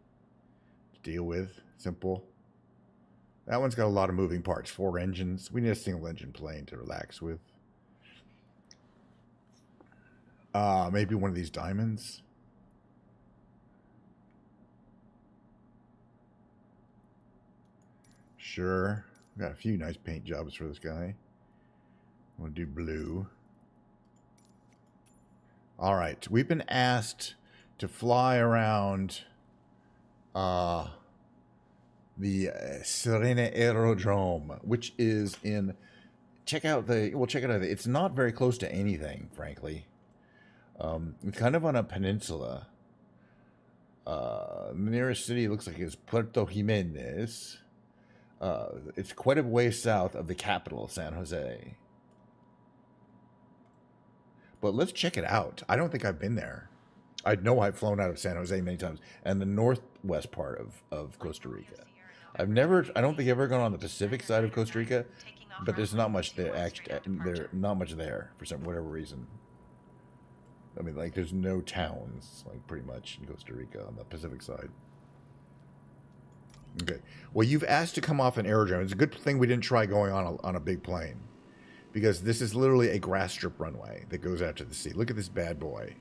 to deal with, simple. That one's got a lot of moving parts, 4 engines. We need a single engine plane to relax with. Maybe one of these diamonds. Sure, Got a few nice paint jobs for this guy. I'm going to do blue. All right. We've been asked to fly around the Serena Aerodrome, which is in... Check out the... Well, check it out. It's not very close to anything, frankly. It's kind of on a peninsula. The nearest city looks like it's Puerto Jimenez. It's quite a way south of the capital, San Jose. But let's check it out. I don't think I've been there. I know I've flown out of San Jose many times, and the northwest part of Costa Rica. I don't think I've ever gone on the Pacific side of Costa Rica, but there's not much there. Actually, there's not much there for whatever reason. I mean, like, there's no towns, like, pretty much in Costa Rica on the Pacific side. Okay. Well, you've asked to come off an aerodrome. It's a good thing we didn't try going on a big plane, because this is literally a grass strip runway that goes out to the sea. Look at this bad boy.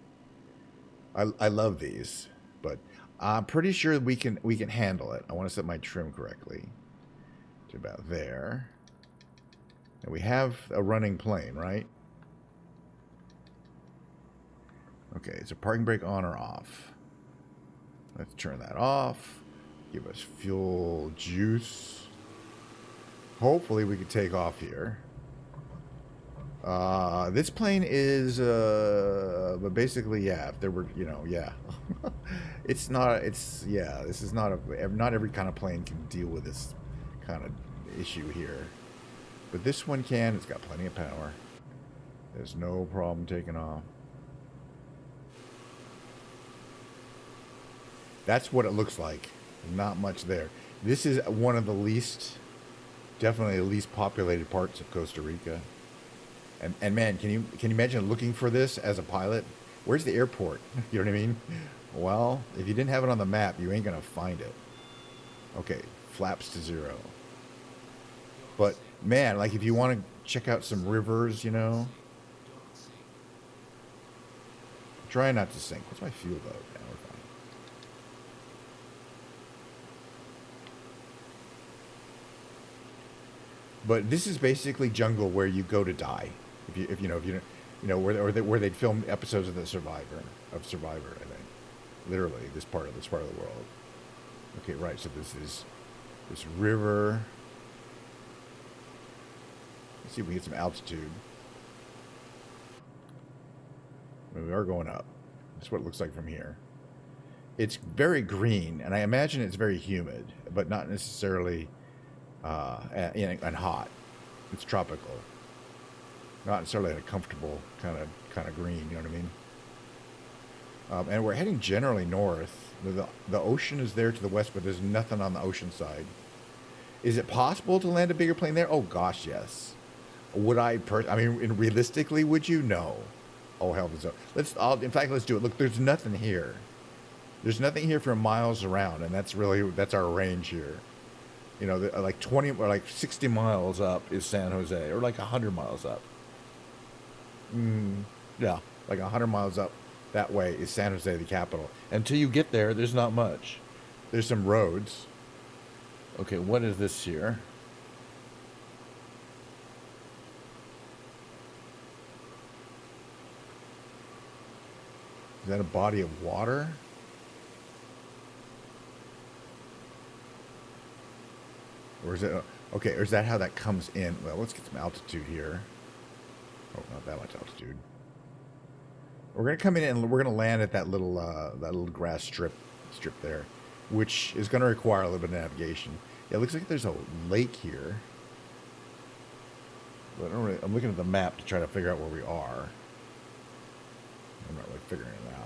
I love these, but I'm pretty sure we can handle it. I want to set my trim correctly to about there. And we have a running plane, right? Okay, is a parking brake on or off? Let's turn that off. Give us fuel juice. Hopefully we can take off here. This plane is, but basically, yeah, if there were, yeah. This is not every kind of plane can deal with this kind of issue here. But this one can. It's got plenty of power. There's no problem taking off. That's what it looks like. Not much there. This is one of the definitely the least populated parts of Costa Rica. And man, can you imagine looking for this as a pilot? Where's the airport? You know what I mean? Well, if you didn't have it on the map, you ain't gonna find it. Okay, flaps to 0. But man, like if you want to check out some rivers, try not to sink. What's my fuel load? Yeah, we're fine. But this is basically jungle where you go to die. If you where they'd film episodes of Survivor, I think. Literally, this part of the world. Okay, right. So this is this river. Let's see if we get some altitude. We are going up. That's what it looks like from here. It's very green, and I imagine it's very humid, but not necessarily and hot. It's tropical. Not necessarily a comfortable kind of green, you know what I mean? And we're heading generally north. The ocean is there to the west, but there's nothing on the ocean side. Is it possible to land a bigger plane there? Oh gosh, yes. Would I realistically, would you? No. Oh hell, let's do it. Look, there's nothing here. There's nothing here for miles around, and that's our range here. Like 20 or like 60 miles up is San Jose, or like 100 miles up. Yeah, like 100 miles up that way is San Jose, the capital. Until you get there, there's not much. There's some roads. Okay, what is this here? Is that a body of water? Or is it... Okay, or is that how that comes in? Well, let's get some altitude here. Oh, not that much altitude. We're going to come in and we're going to land at that little grass strip there, which is going to require a little bit of navigation. Yeah, it looks like there's a lake here. But I'm looking at the map to try to figure out where we are. I'm not really figuring it out.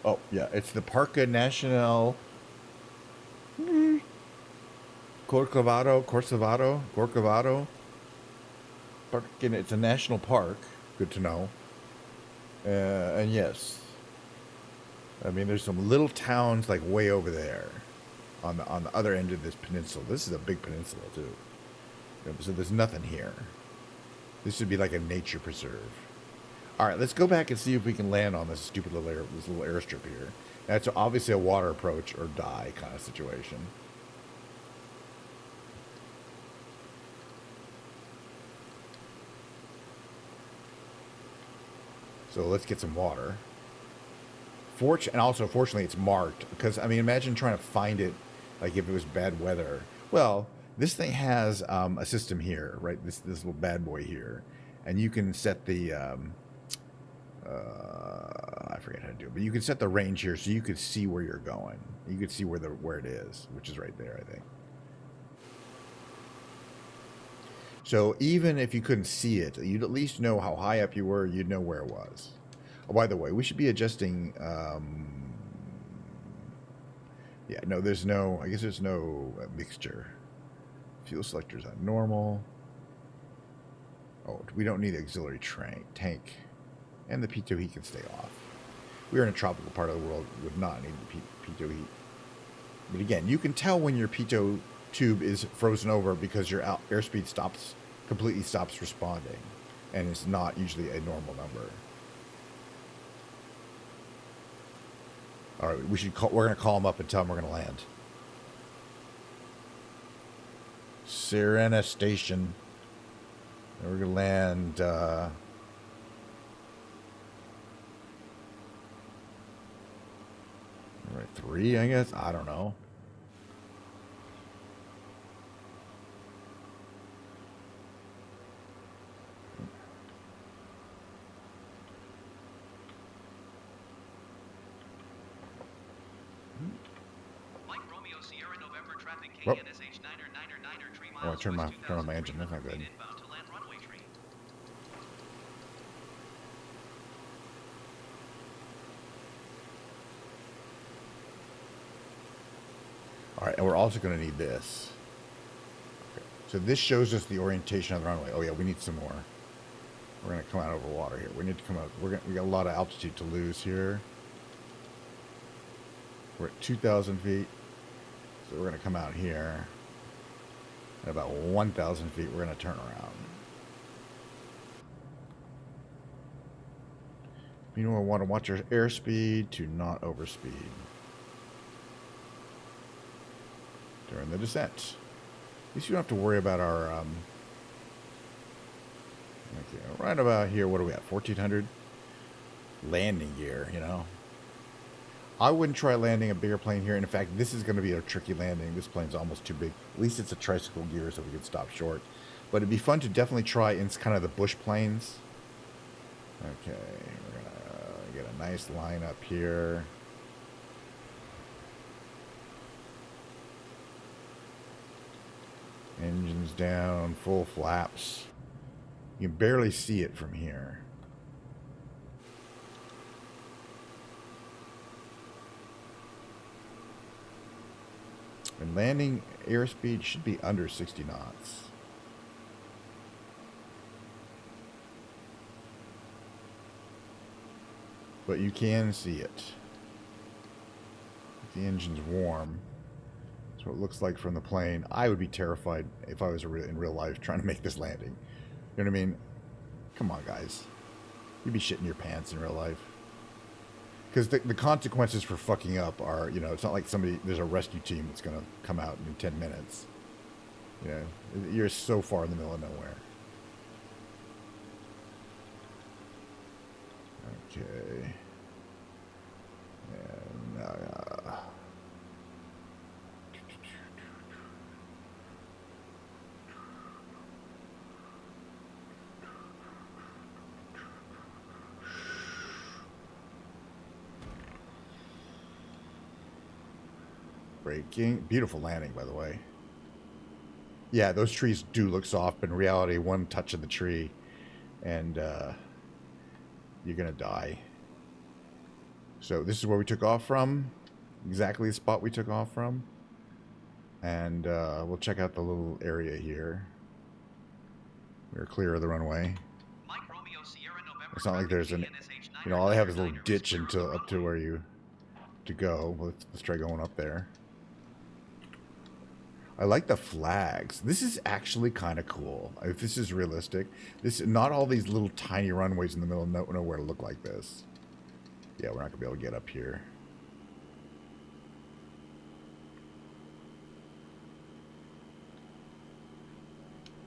Oh, yeah, it's the Parque Nacional Corcovado. It's a national park. Good to know. And yes, I mean, there's some little towns like way over there on the other end of this peninsula. This is a big peninsula too. So there's nothing here. This would be like a nature preserve. All right, let's go back and see if we can land on this stupid little this little airstrip here. That's obviously a water approach or die kind of situation. So let's get some water. And also, fortunately, it's marked because I mean, imagine trying to find it, like if it was bad weather. Well, this thing has a system here, right? This little bad boy here, and you can set the I forget how to do it, but you can set the range here so you could see where you're going. You could see where it is, which is right there, I think. So even if you couldn't see it, you'd at least know how high up you were. You'd know where it was. Oh, by the way, we should be adjusting. Yeah, no, there's no. I guess there's no mixture. Fuel selector's on normal. Oh, we don't need the auxiliary tank, and the pitot heat can stay off. We're in a tropical part of the world. Would not need the pitot heat. But again, you can tell when your pitot tube is frozen over because your airspeed completely stops responding, and it's not usually a normal number. All right, we're going to call them up and tell them we're going to land. Sirena Station. And we're going to land. Right, 3, I guess. I don't know. Oh, I turned on my engine. That's not good. All right, and we're also going to need this. Okay. So this shows us the orientation of the runway. Oh yeah, we need some more. We're going to come out over water here. We need to come out. We got a lot of altitude to lose here. We're at 2,000 feet. So we're going to come out here. At about 1,000 feet, we're going to turn around. You want to watch your airspeed to not overspeed during the descent. At least you don't have to worry about our... okay, right about here, what are we at? 1,400 landing gear, you know. I wouldn't try landing a bigger plane here. And in fact, this is going to be a tricky landing. This plane's almost too big. At least it's a tricycle gear, so we could stop short. But it'd be fun to definitely try in kind of the bush planes. Okay, we're going to get a nice line up here. Engines down, full flaps. You can barely see it from here. And landing airspeed should be under 60 knots. But you can see it. The engine's warm. That's what it looks like from the plane. I would be terrified if I was in real life trying to make this landing. You know what I mean? Come on, guys. You'd be shitting your pants in real life. Because the consequences for fucking up are, you know, it's not like there's a rescue team that's going to come out in 10 minutes. You know, you're so far in the middle of nowhere. Okay. And, braking. Beautiful landing, by the way. Yeah, those trees do look soft, but in reality, one touch of the tree, and you're gonna die. So this is where we took off from. Exactly the spot we took off from. And we'll check out the little area here. We're clear of the runway. It's not like there's an, you know, all I have is a little ditch until up to where you to go. Let's try going up there. I like the flags. This is actually kind of cool. If this is realistic, this not all these little tiny runways in the middle of nowhere look like this. Yeah, we're not gonna be able to get up here.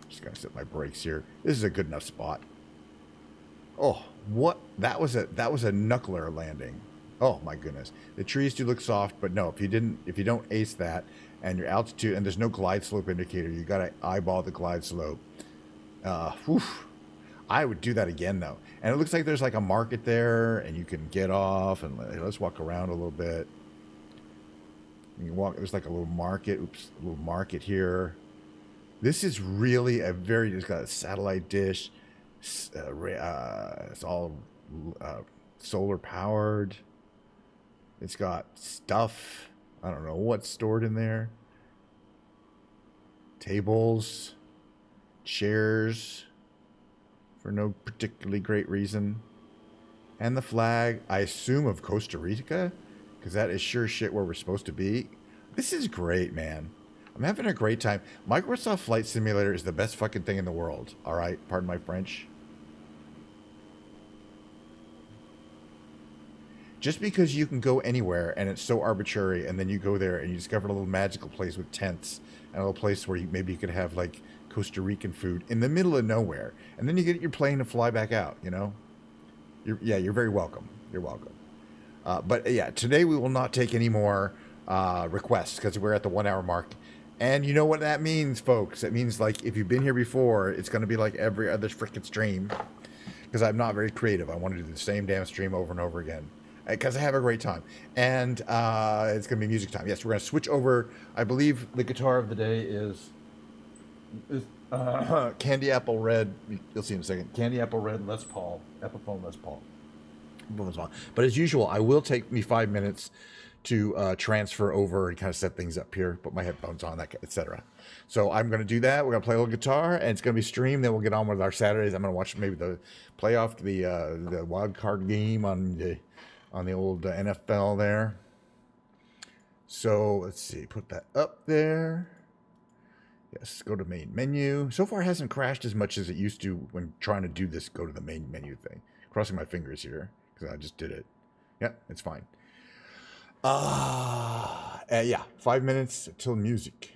Just gonna set my brakes here. This is a good enough spot. Oh, what? That was a knuckler landing. Oh my goodness. The trees do look soft, but no, if you don't ace that and your altitude and there's no glide slope indicator, you gotta eyeball the glide slope. Whew. I would do that again though. And it looks like there's like a market there and you can get off and let's walk around a little bit. You can walk, there's like a little market. Oops, a little market here. This is really it's got a satellite dish. It's all solar powered. It's got stuff. I don't know what's stored in there. Tables, chairs, for no particularly great reason. And the flag, I assume, of Costa Rica, because that is sure shit where we're supposed to be. This is great, man. I'm having a great time. Microsoft Flight Simulator is the best fucking thing in the world. All right, pardon my French. Just because you can go anywhere and it's so arbitrary, and then you go there and you discover a little magical place with tents and a little place where maybe you could have like Costa Rican food in the middle of nowhere, and then you get your plane and fly back out. You know, you're very welcome. You're welcome. But yeah, today we will not take any more requests because we're at the 1 hour mark. And you know what that means, folks? It means like if you've been here before, it's going to be like every other freaking stream because I'm not very creative. I want to do the same damn stream over and over again because I have a great time. And it's going to be music time. Yes, we're going to switch over. I believe the guitar of the day is Candy Apple Red. You'll see in a second. Candy Apple Red Les Paul. Epiphone Les Paul. But as usual, I will take me 5 minutes to transfer over and kind of set things up here, put my headphones on, that etc. So I'm going to do that. We're going to play a little guitar, and it's going to be streamed. Then we'll get on with our Saturdays. I'm going to watch maybe the playoff, the wild card game on the old NFL there. So let's see, put that up there. Yes, go to main menu. So far, it hasn't crashed as much as it used to when trying to do this go to the main menu thing. Crossing my fingers here because I just did it. Yeah, it's fine. Yeah, 5 minutes till music.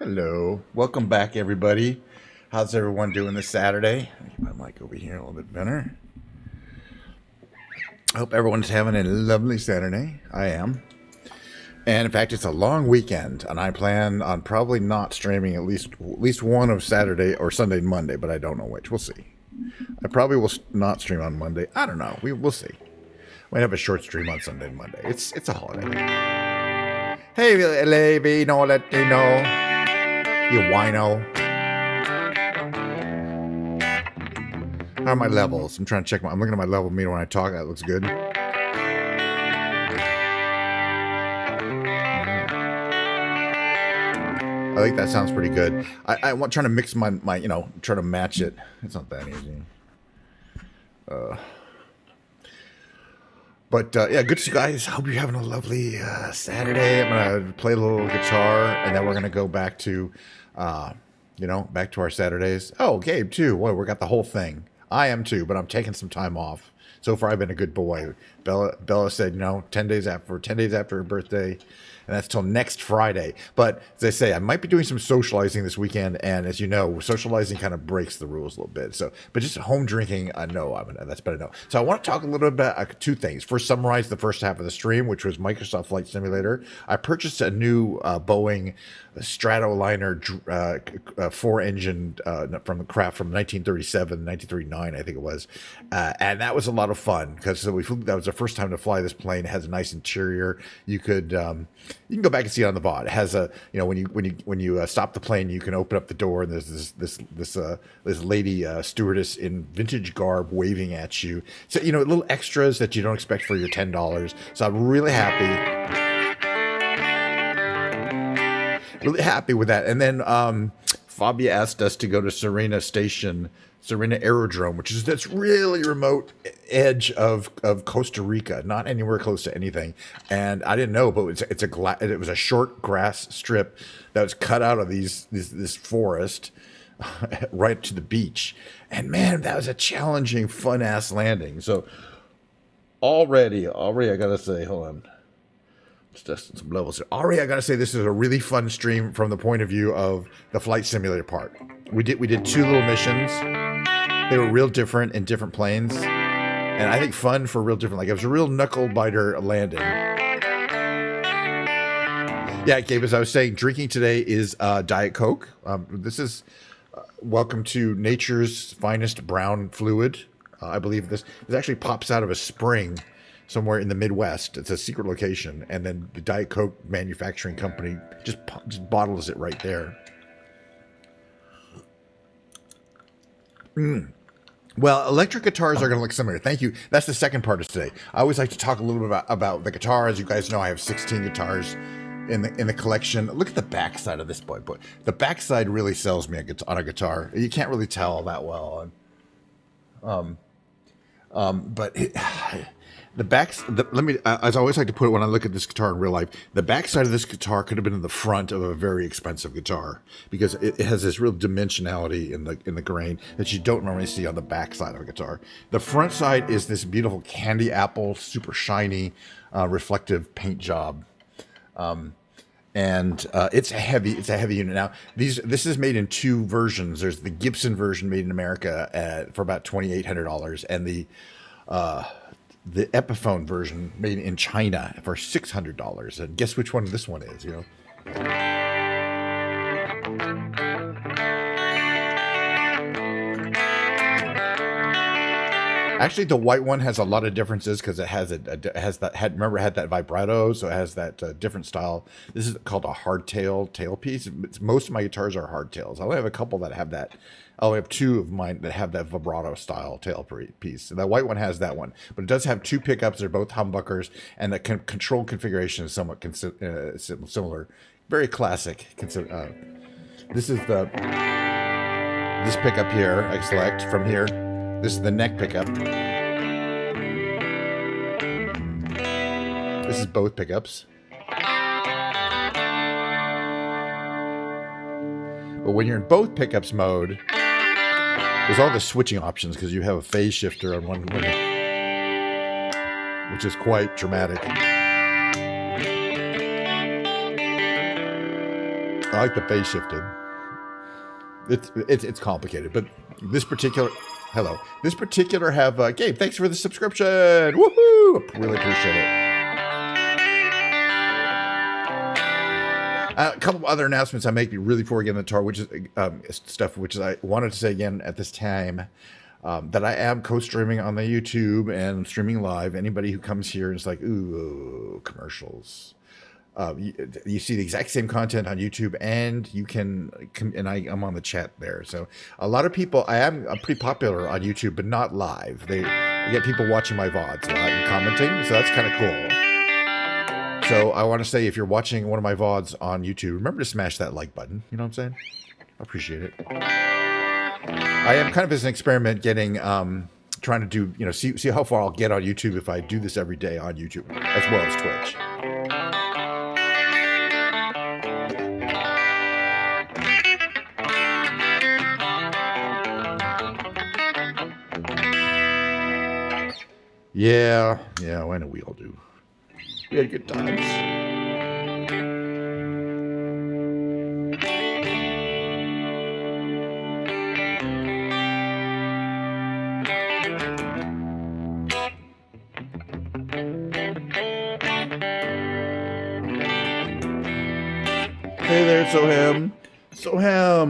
Hello. Welcome back, everybody. How's everyone doing this Saturday? Get my mic over here a little bit better. I hope everyone's having a lovely Saturday. I am. And in fact, it's a long weekend, and I plan on probably not streaming at least one of Saturday or Sunday and Monday, but I don't know which. We'll see. I probably will not stream on Monday. I don't know. We'll see. Might have a short stream on Sunday and Monday. It's a holiday. Hey, lady, no, let me know. You wino. How are my levels? I'm trying to check I'm looking at my level meter when I talk. That looks good. I think that sounds pretty good. I want trying to mix my try to match it. It's not that easy. But yeah, good to see you guys. Hope you're having a lovely Saturday. I'm gonna play a little guitar, and then we're gonna go back to, back to our Saturdays. Oh, Gabe too. Well, we got the whole thing. I am too, but I'm taking some time off. So far, I've been a good boy. Bella said, 10 days after her birthday, and that's till next Friday. But as I say, I might be doing some socializing this weekend, and as you know, socializing kind of breaks the rules a little bit. So, but just home drinking, that's better no. So I want to talk a little bit about two things. First, summarize the first half of the stream, which was Microsoft Flight Simulator. I purchased a new Boeing Stratoliner 4-engine from 1937, 1939, I think it was, and that was a lot of fun because that was the first time to fly this plane. It has a nice interior. You can go back and see it on the VOD. It has when you stop the plane, you can open up the door and there's this lady stewardess in vintage garb waving at you. So little extras that you don't expect for your $10. So I'm really happy. Really happy with that. And then Fabia asked us to go to Serena Aerodrome, which is this really remote edge of Costa Rica, not anywhere close to anything. And I didn't know, but it was a short grass strip that was cut out of this forest right to the beach. And man, that was a challenging, fun ass landing. So already, I gotta say, hold on. Just some levels. Already, I gotta say, this is a really fun stream from the point of view of the flight simulator part. We did two little missions. They were real different in different planes, and I think fun for real different. Like it was a real knuckle biter landing. Yeah, Gabe, as I was saying, drinking today is Diet Coke. This is welcome to nature's finest brown fluid. I believe this actually pops out of a spring somewhere in the Midwest. It's a secret location, and then the Diet Coke manufacturing company just bottles it right there. Well, electric guitars are going to look similar. Thank you. That's the second part of today. I always like to talk a little bit about the guitar. As you guys know, I have 16 guitars in the collection. Look at the backside of this boy. The backside really sells me on a guitar. You can't really tell that well. But the backs. As I always like to put it when I look at this guitar in real life, the backside of this guitar could have been in the front of a very expensive guitar because it has this real dimensionality in the grain that you don't normally see on the backside of a guitar. The front side is this beautiful candy apple, super shiny, reflective paint job. And it's a heavy unit. Now, this is made in two versions. There's the Gibson version made in America for about $2,800, and the Epiphone version made in China for $600. And guess which one this one is? Actually, the white one has a lot of differences because it had that vibrato, so it has that different style. This is called a hardtail tailpiece. Most of my guitars are hardtails. I only have a couple that have that. I only have two of mine that have that vibrato style tailpiece. And the white one has that one, but it does have two pickups. They're both humbuckers, and the control configuration is somewhat similar. Very classic. This is this pickup here. I select from here. This is the neck pickup. This is both pickups. But when you're in both pickups mode, there's all the switching options because you have a phase shifter on one, which is quite dramatic. I like the phase shifted. It's complicated, but this particular this particular have Gabe. Thanks for the subscription. Woohoo! Really appreciate it. A couple other announcements I make really before we get in the tour, which is stuff which I wanted to say again at this time. That I am co-streaming on the YouTube and streaming live. Anybody who comes here is like, ooh, commercials. You see the exact same content on YouTube, and you can, and I'm on the chat there. So a lot of people, I'm pretty popular on YouTube, but not live. I get people watching my VODs live and commenting, so that's kind of cool. So I want to say, if you're watching one of my VODs on YouTube, remember to smash that like button. You know what I'm saying? I appreciate it. I am kind of as an experiment getting, trying to do, see how far I'll get on YouTube if I do this every day on YouTube, as well as Twitch. Yeah, I know we all do. We had good times. Hey there, Soham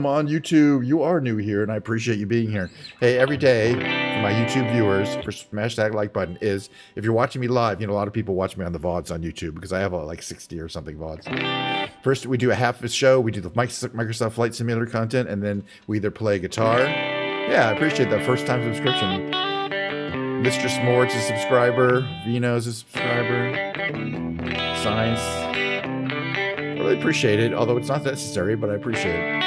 on YouTube. You are new here, and I appreciate you being here. Hey, every day for my YouTube viewers, for smash that like button is, if you're watching me live, a lot of people watch me on the VODs on YouTube because I have like 60 or something VODs. First, we do a half of the show. We do the Microsoft Flight Simulator content, and then we either play guitar. Yeah, I appreciate that first time subscription. Mistress Mort's a subscriber. Vino's a subscriber. Science. I really appreciate it, although it's not necessary, but I appreciate it.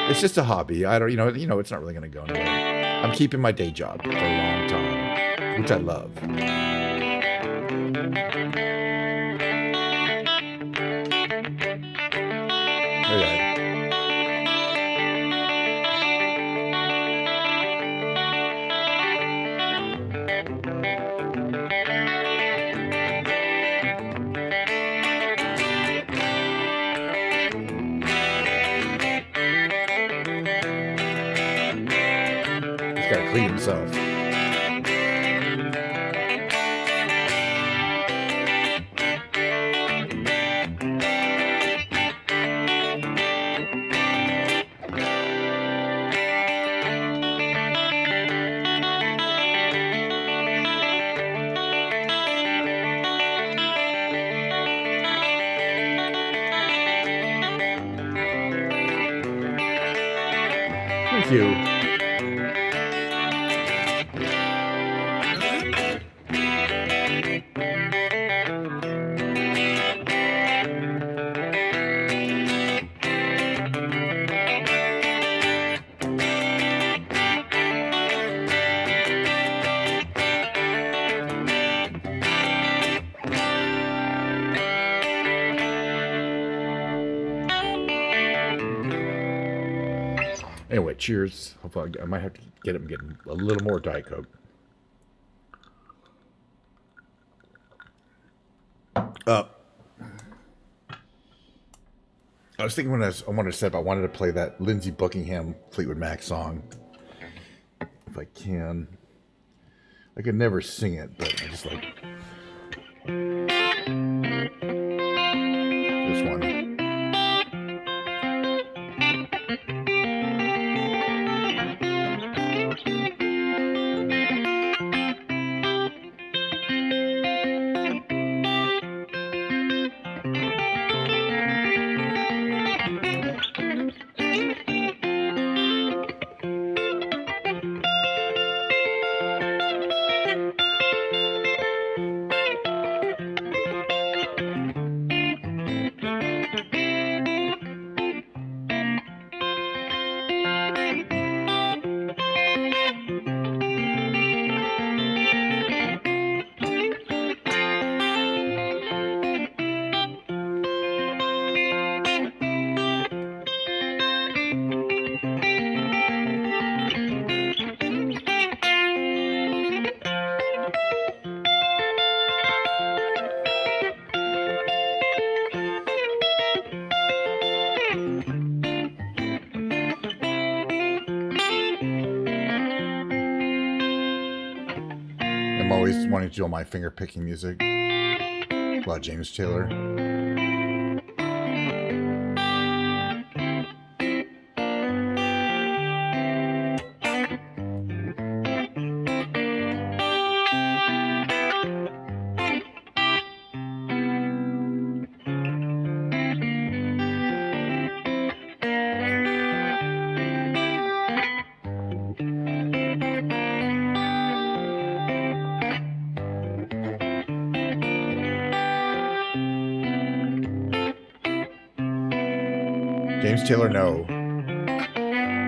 It's just a hobby. I don't, it's not really going to go anywhere. I'm keeping my day job for a long time, which I love. Okay. Gotta clean himself. Thank you. Anyway, cheers. Hopefully I might have to get a little more Diet Coke. I was thinking when I wanted to set up, I wanted to play that Lindsey Buckingham Fleetwood Mac song. If I can. I could never sing it, but I just like this one. always wanting to do all my finger picking music. A lot of James Taylor. James Taylor, no.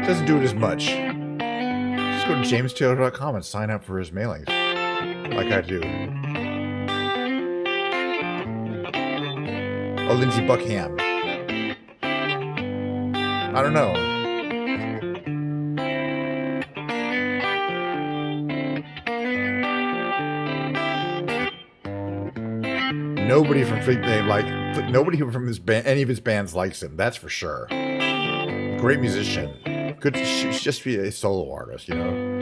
Doesn't do it as much. Just go to jamestaylor.com and sign up for his mailings. Like I do. Oh, Lindsey Buckingham. I don't know. Nobody from nobody from his band, any of his bands likes him. That's for sure. Great musician. Good. Should just be a solo artist, you know.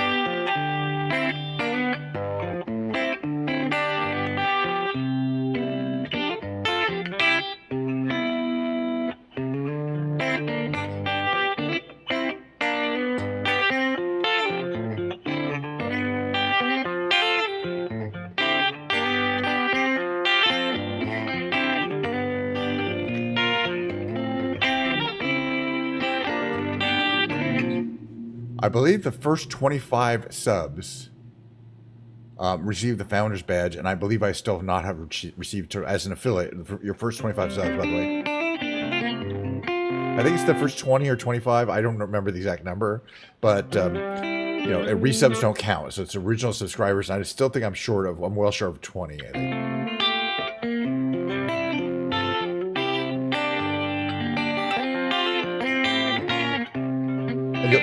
I believe the first 25 subs received the founder's badge, and I believe I still have not received as an affiliate your first 25 subs. By the way, I think it's the first 20 or 25. I don't remember the exact number, but you know, resubs don't count, so it's original subscribers. And I still think I'm well short of 20. I think.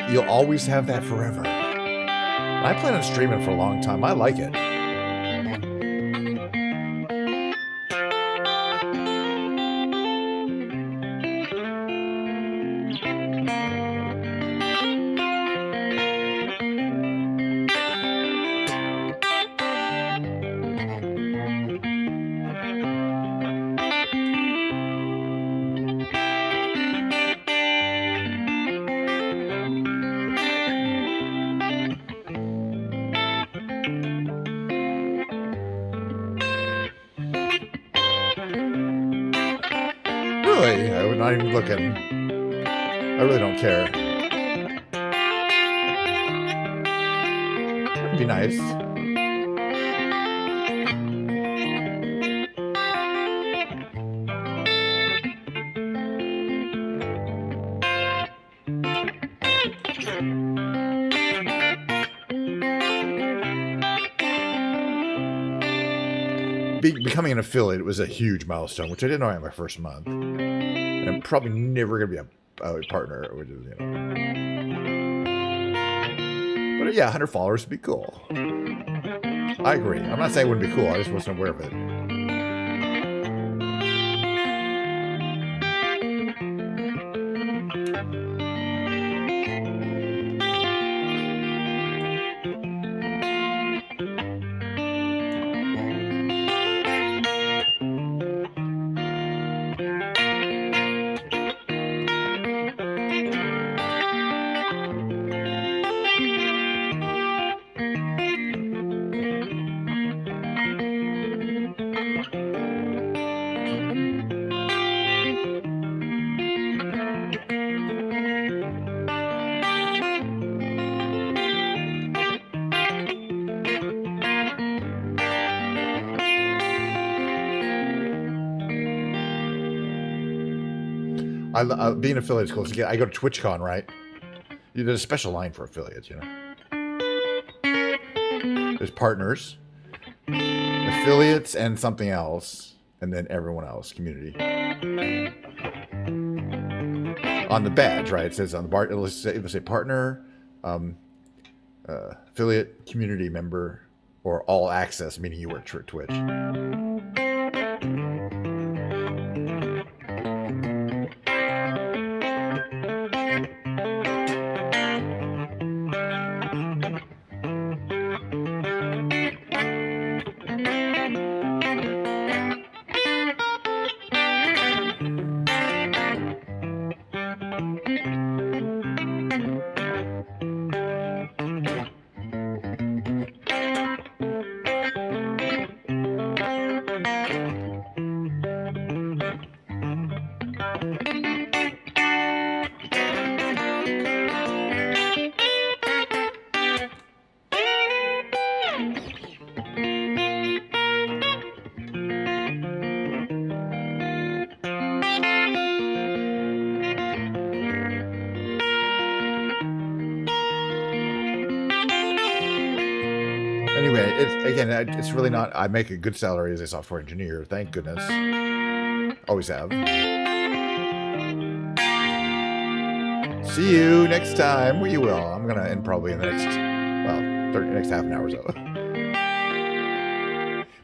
You'll always have that forever. I plan on streaming for a long time. I like it. I would not even looking. I really don't care. That'd be nice. Becoming an affiliate was a huge milestone, which I didn't know in my first month. And I'm probably never going to be a partner, which is, you know. But yeah, 100 followers would be cool. I agree. I'm not saying it wouldn't be cool. I just wasn't aware of it. Being an affiliate is cool. So I go to TwitchCon, right? There's a special line for affiliates, you know. There's partners, affiliates, and something else, and then everyone else, community. On the badge, right? It says on the bar. It'll say partner, affiliate, community member, or all access, meaning you work for Twitch. It's really not. I make a good salary as a software engineer. Thank goodness. Always have. See you next time. Well, you will. I'm gonna end probably in the next, next half an hour or so.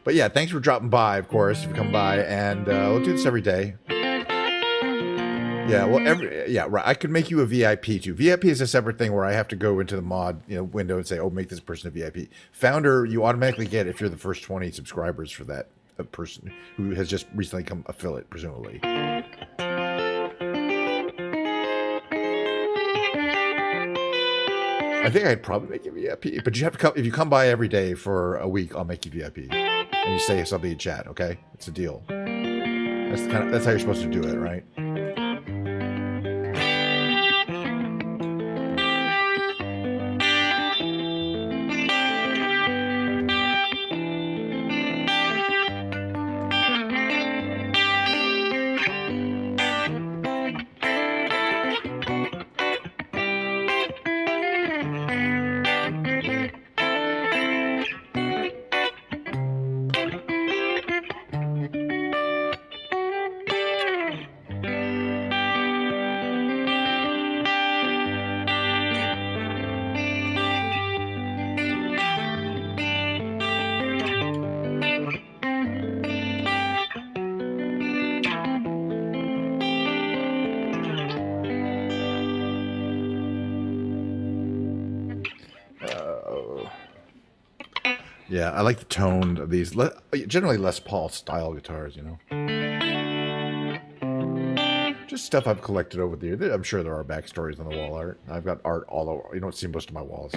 But yeah, thanks for dropping by. Of course, if you come by, and we'll do this every day. Yeah, well, right. I could make you a VIP too. VIP is a separate thing where I have to go into the mod, window and say, "Oh, make this person a VIP." Founder, you automatically get if you're the first 20 subscribers for that person who has just recently come affiliate, presumably. I think I'd probably make you VIP, but you have to come if you come by every day for a week. I'll make you VIP, and you say something in chat. Okay, it's a deal. That's how you're supposed to do it, right? Yeah, I like the tone of these. Generally Les Paul style guitars, Just stuff I've collected over the years. I'm sure there are backstories on the wall art. I've got art all over. You don't see most of my walls.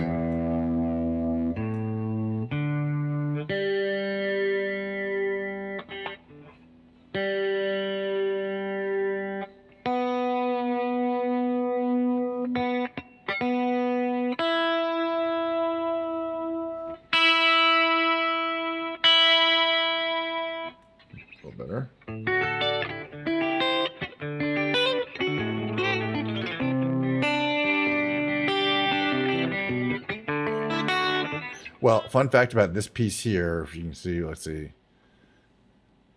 Better. Well, fun fact about this piece here, if you can see, let's see.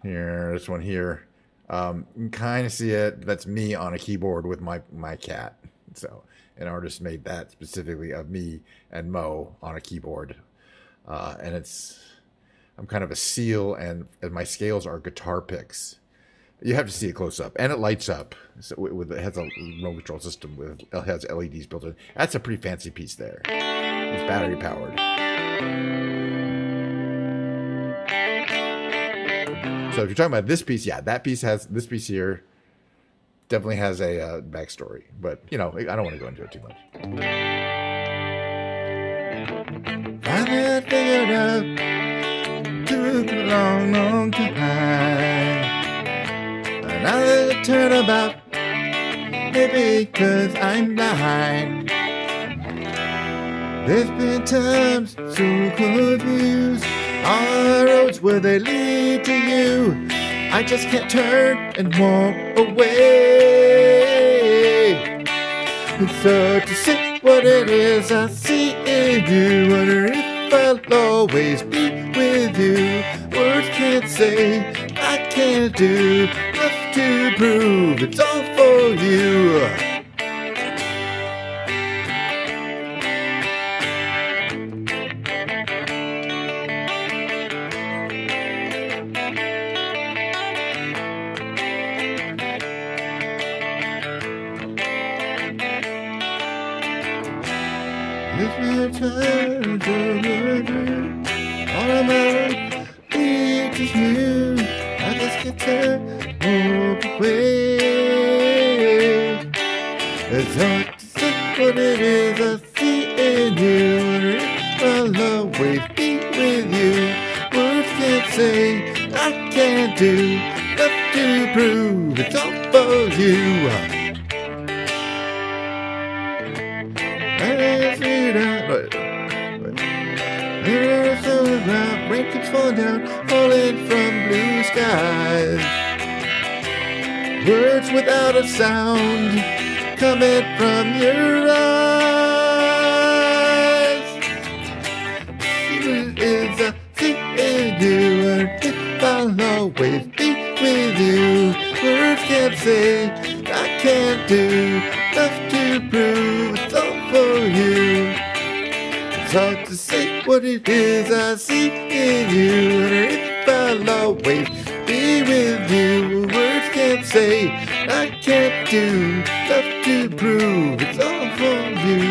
Here, this one here. You can kind of see it. That's me on a keyboard with my cat. So an artist made that specifically of me and Mo on a keyboard. And I'm kind of a seal, and my scales are guitar picks. You have to see it close up, and it lights up. So it has a remote control system it has LEDs built in. That's a pretty fancy piece there. It's battery powered. So if you're talking about this piece, yeah, this piece here definitely has a backstory, but I don't want to go into it too much. Finally figured out. Took a long, long time. Another turnabout, maybe 'cause I'm blind. There's been times so confused. All the roads where they lead to you, I just can't turn and walk away. It's hard to see what it is I see in you. Wonder if I'll always be with you. Words can't say, I can't do. Enough to prove it's all for you. It's been time to all of my lead to you. I just can't turn, walk away. It's hard to say what it is I see in you. Wonder if I'll always be with you. Words can't say, I can't do. Enough to prove it's all for you. Rain keeps falling down, falling from blue skies. Words without a sound, coming from your eyes. It is a I'll always be with you. Words can't say, I can't do enough to prove it's all for you. It's hard to say what it is I see in you, and if I'll always be with you. Words can't say, I can't do enough to prove it's all for you.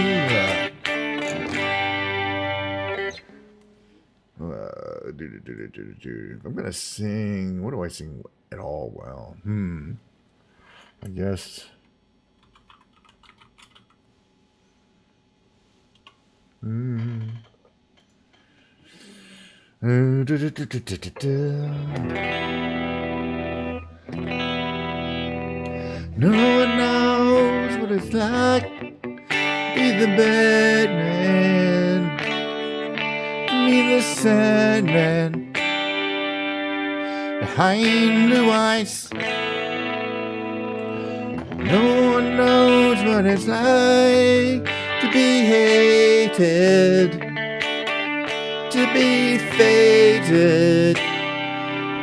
I'm gonna sing. What do I sing at all? Well, I guess. No one knows what it's like to be the bad man, to be the sad man behind blue eyes. No one knows what it's like to be hated, to be fated,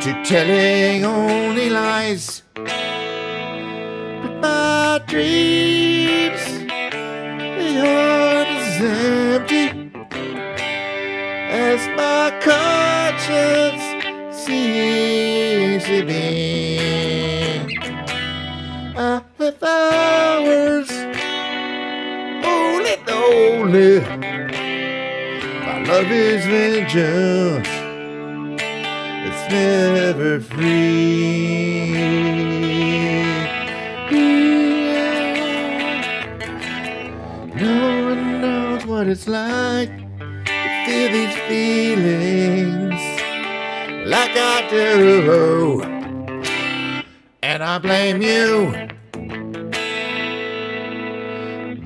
to telling only lies. But my dreams, the heart is empty, as my conscience seems to be. I have hours, only. My love is vengeance, it's never free. No one knows what it's like to feel these feelings like I do, and I blame you.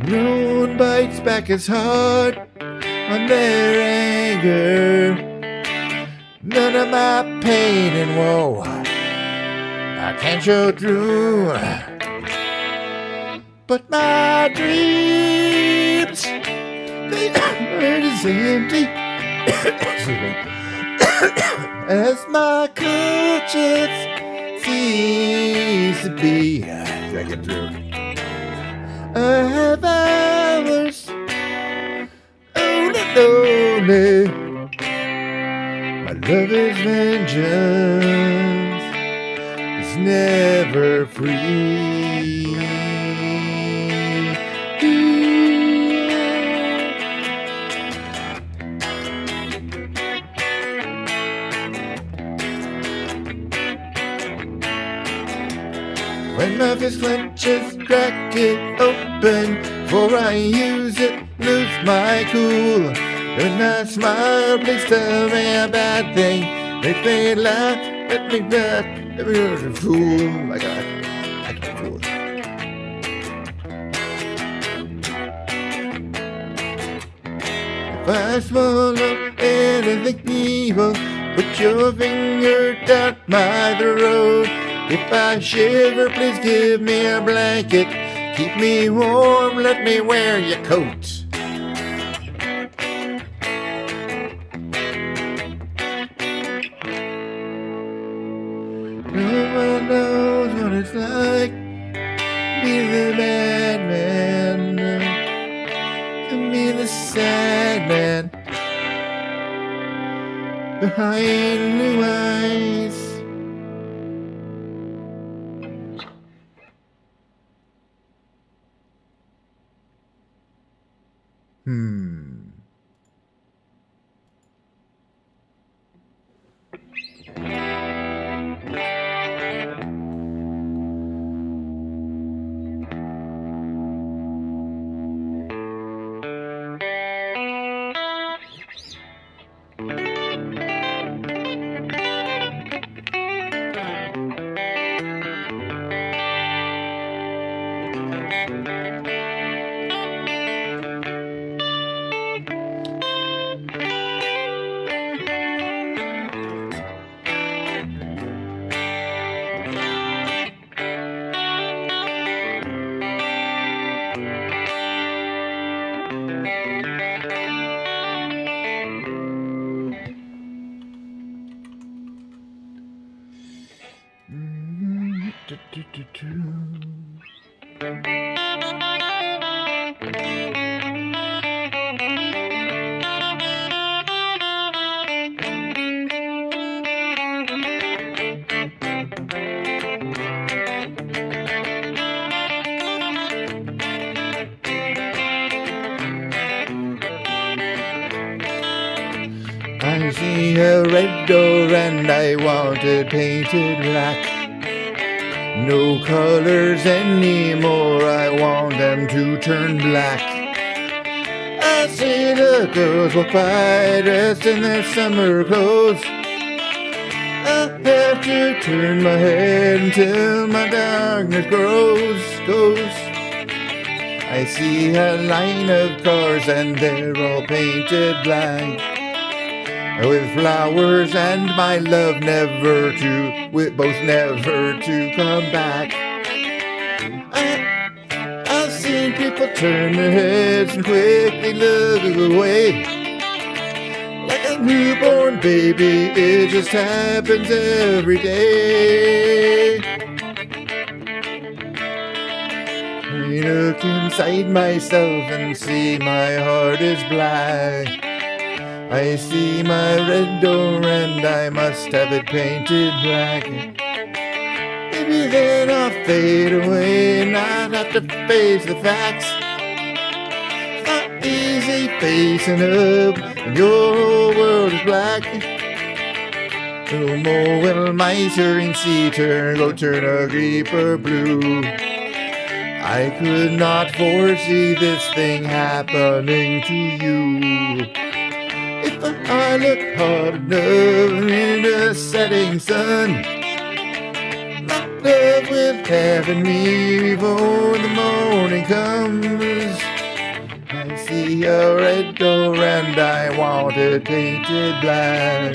No one bites back as hard on their anger. None of my pain and woe I can't show through. But my dreams, they are as empty as my conscience seems to be. Did I get through? I have hours, only. My love is vengeance, it's never free. When my fist clenches, crack it open, before I use it, lose my cool. When I smile, please tell me a bad thing. Make me laugh, let me laugh, let me look a fool. I got a fool. If I swallow anything evil, put your finger down my throat. If I shiver, please give me a blanket. Keep me warm, let me wear your coat. No one knows what it's like to be the bad man, to be the sad man behind blue eyes. Do, do, do, do. I see a red door and I want it painted black. No colors anymore, I want them to turn black. I see the girls walk by dressed in their summer clothes. I have to turn my head until my darkness goes. I see a line of cars and they're all painted black, with flowers and my love with both never to come back. I've seen people turn their heads and quickly look away. Like a newborn baby, it just happens every day. I look inside myself and see my heart is black. I see my red door and I must have it painted black. Maybe then I'll fade away and not have to face the facts. It's not easy facing up when your whole world is black. No more will my turning sea turn a creeper blue. I could not foresee this thing happening to you. If I look hard enough in the setting sun, my love will have me before the morning comes. I see a red door and I want it painted black.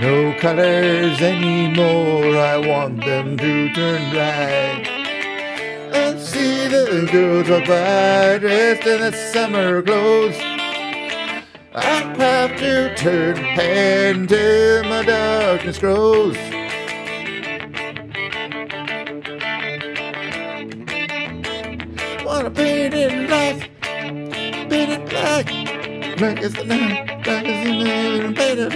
No colors anymore, I want them to turn black. I see the girls walk by dressed in the summer clothes. I have to turn head until my darkness grows. Wanna paint it black, black as the night, black as the night, paint it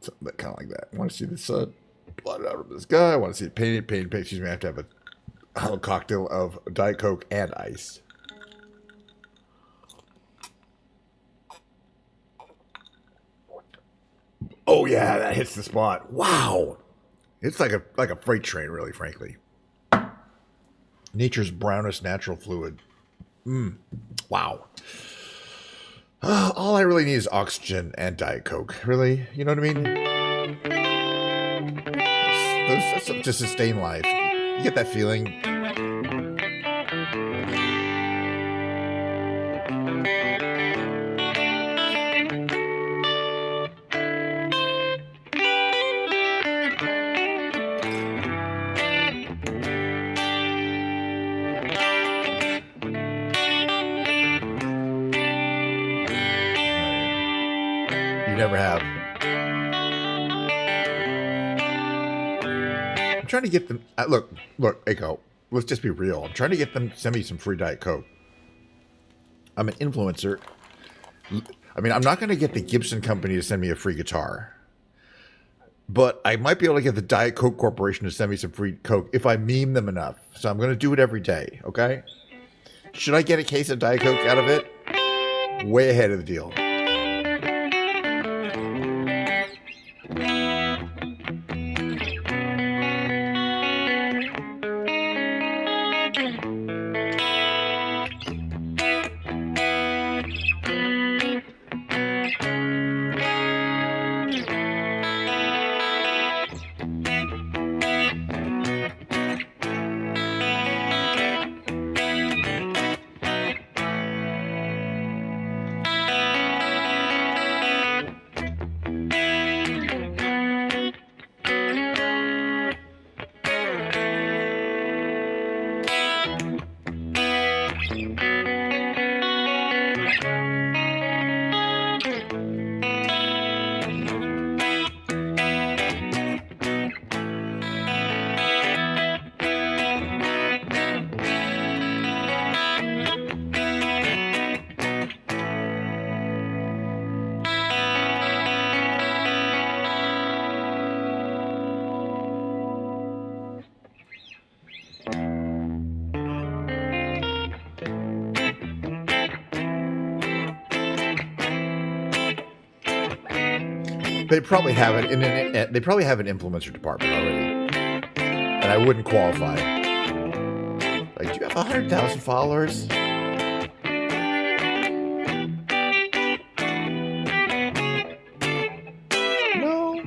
something kind of like that. Want to see the sun blotted out of the sky? I want to see it painted. Excuse me, I have to have a whole cocktail of Diet Coke and ice. Oh yeah, that hits the spot. Wow. It's like a freight train, really, frankly. Nature's brownest natural fluid. Wow. All I really need is oxygen and Diet Coke. Really? You know what I mean? That's to sustain life. You get that feeling? Never have. I'm trying to get them. Look, Aiko. Let's just be real. I'm trying to get them to send me some free Diet Coke. I'm an influencer. I mean, I'm not going to get the Gibson company to send me a free guitar, but I might be able to get the Diet Coke Corporation to send me some free Coke if I meme them enough. So I'm going to do it every day. Okay? Should I get a case of Diet Coke out of it? Way ahead of the deal. They probably have it they probably have an influencer department already, and I wouldn't qualify. Like, do you have 100,000 followers? No.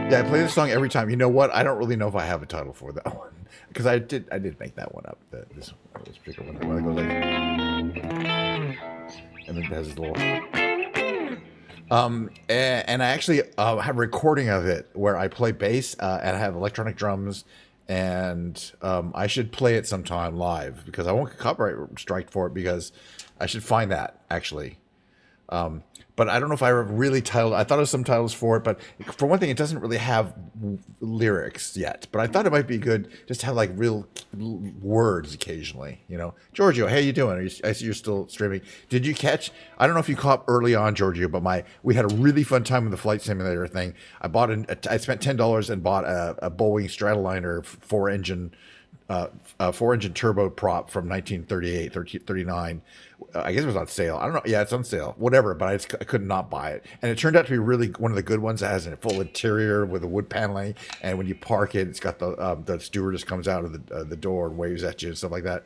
Yeah, I play this song every time. You know what? I don't really know if I have a title for that one because I did make that one up. This particular one. When I go like, and then it has this little. And I actually have a recording of it where I play bass and I have electronic drums, and I should play it sometime live because I won't get copyright strike for it because I should find that actually. But I don't know if I really titled. I thought of some titles for it, but for one thing, it doesn't really have lyrics yet. But I thought it might be good just to have like real words occasionally. You know, Giorgio, how you doing? I see you're still streaming. Did you catch? I don't know if you caught early on, Giorgio, but we had a really fun time with the flight simulator thing. I spent $10 and bought a Boeing Stratoliner four engine turbo prop from 1938, 39. I guess it was on sale. I don't know. Yeah, it's on sale. Whatever, but I could not buy it. And it turned out to be really one of the good ones that has a full interior with a wood paneling. And when you park it, it's got the stewardess comes out of the door and waves at you and stuff like that.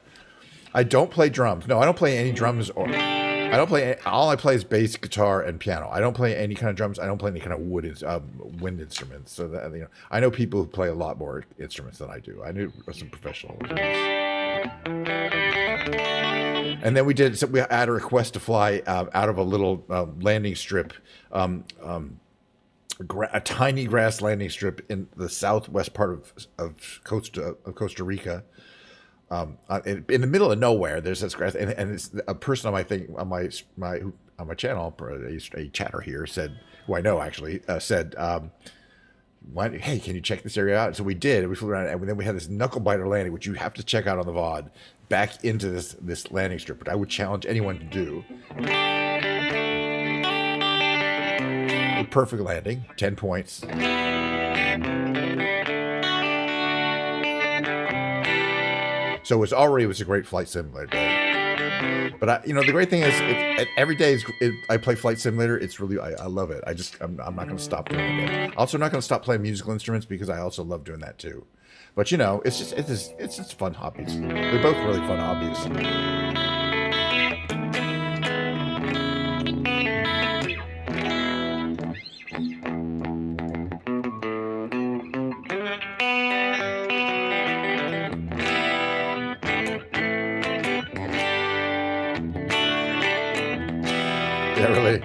I don't play drums. No, I don't play any drums. I don't play. All I play is bass, guitar, and piano. I don't play any kind of drums. I don't play any kind of wind instruments. So that, you know, I know people who play a lot more instruments than I do. I knew some professional instruments. And then we had a request to fly out of a little landing strip, a tiny grass landing strip in the southwest part of Costa Rica. In the middle of nowhere, there's this grass, and it's a person on my channel, a chatter here said, who I know actually said, hey, can you check this area out? So we did. And we flew around, and then we had this knuckle biter landing, which you have to check out on the VOD, back into this landing strip, which I would challenge anyone to do. A perfect landing, 10 points. So it was a great flight simulator. But the great thing is, every day I play flight simulator. It's really I love it. I'm not going to stop doing it. Also, not going to stop playing musical instruments because I also love doing that too. But it's just fun hobbies. They're both really fun hobbies. Yeah, really.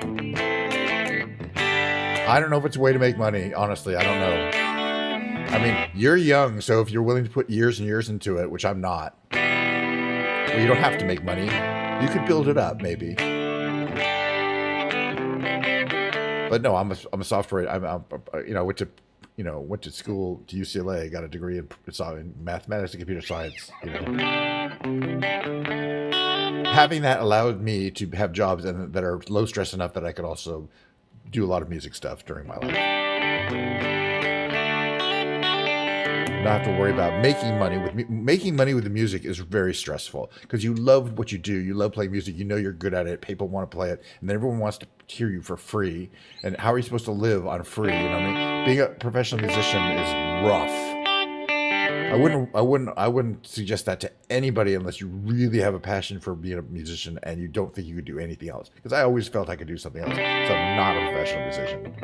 I don't know if it's a way to make money. Honestly, I don't know. I mean, you're young, so if you're willing to put years and years into it, which I'm not, well, you don't have to make money. You could build it up, maybe. But no, I'm a software. Went to school to UCLA, got a degree in mathematics and computer science. having that allowed me to have jobs that are low stress enough that I could also do a lot of music stuff during my life. Not have to worry about making money with the music is very stressful because you love what you do. You love playing music. You know you're good at it. People want to play it, and then everyone wants to hear you for free. And how are you supposed to live on free? You know what I mean? Being a professional musician is rough. I wouldn't suggest that to anybody unless you really have a passion for being a musician and you don't think you could do anything else. Because I always felt I could do something else, so I'm not a professional musician.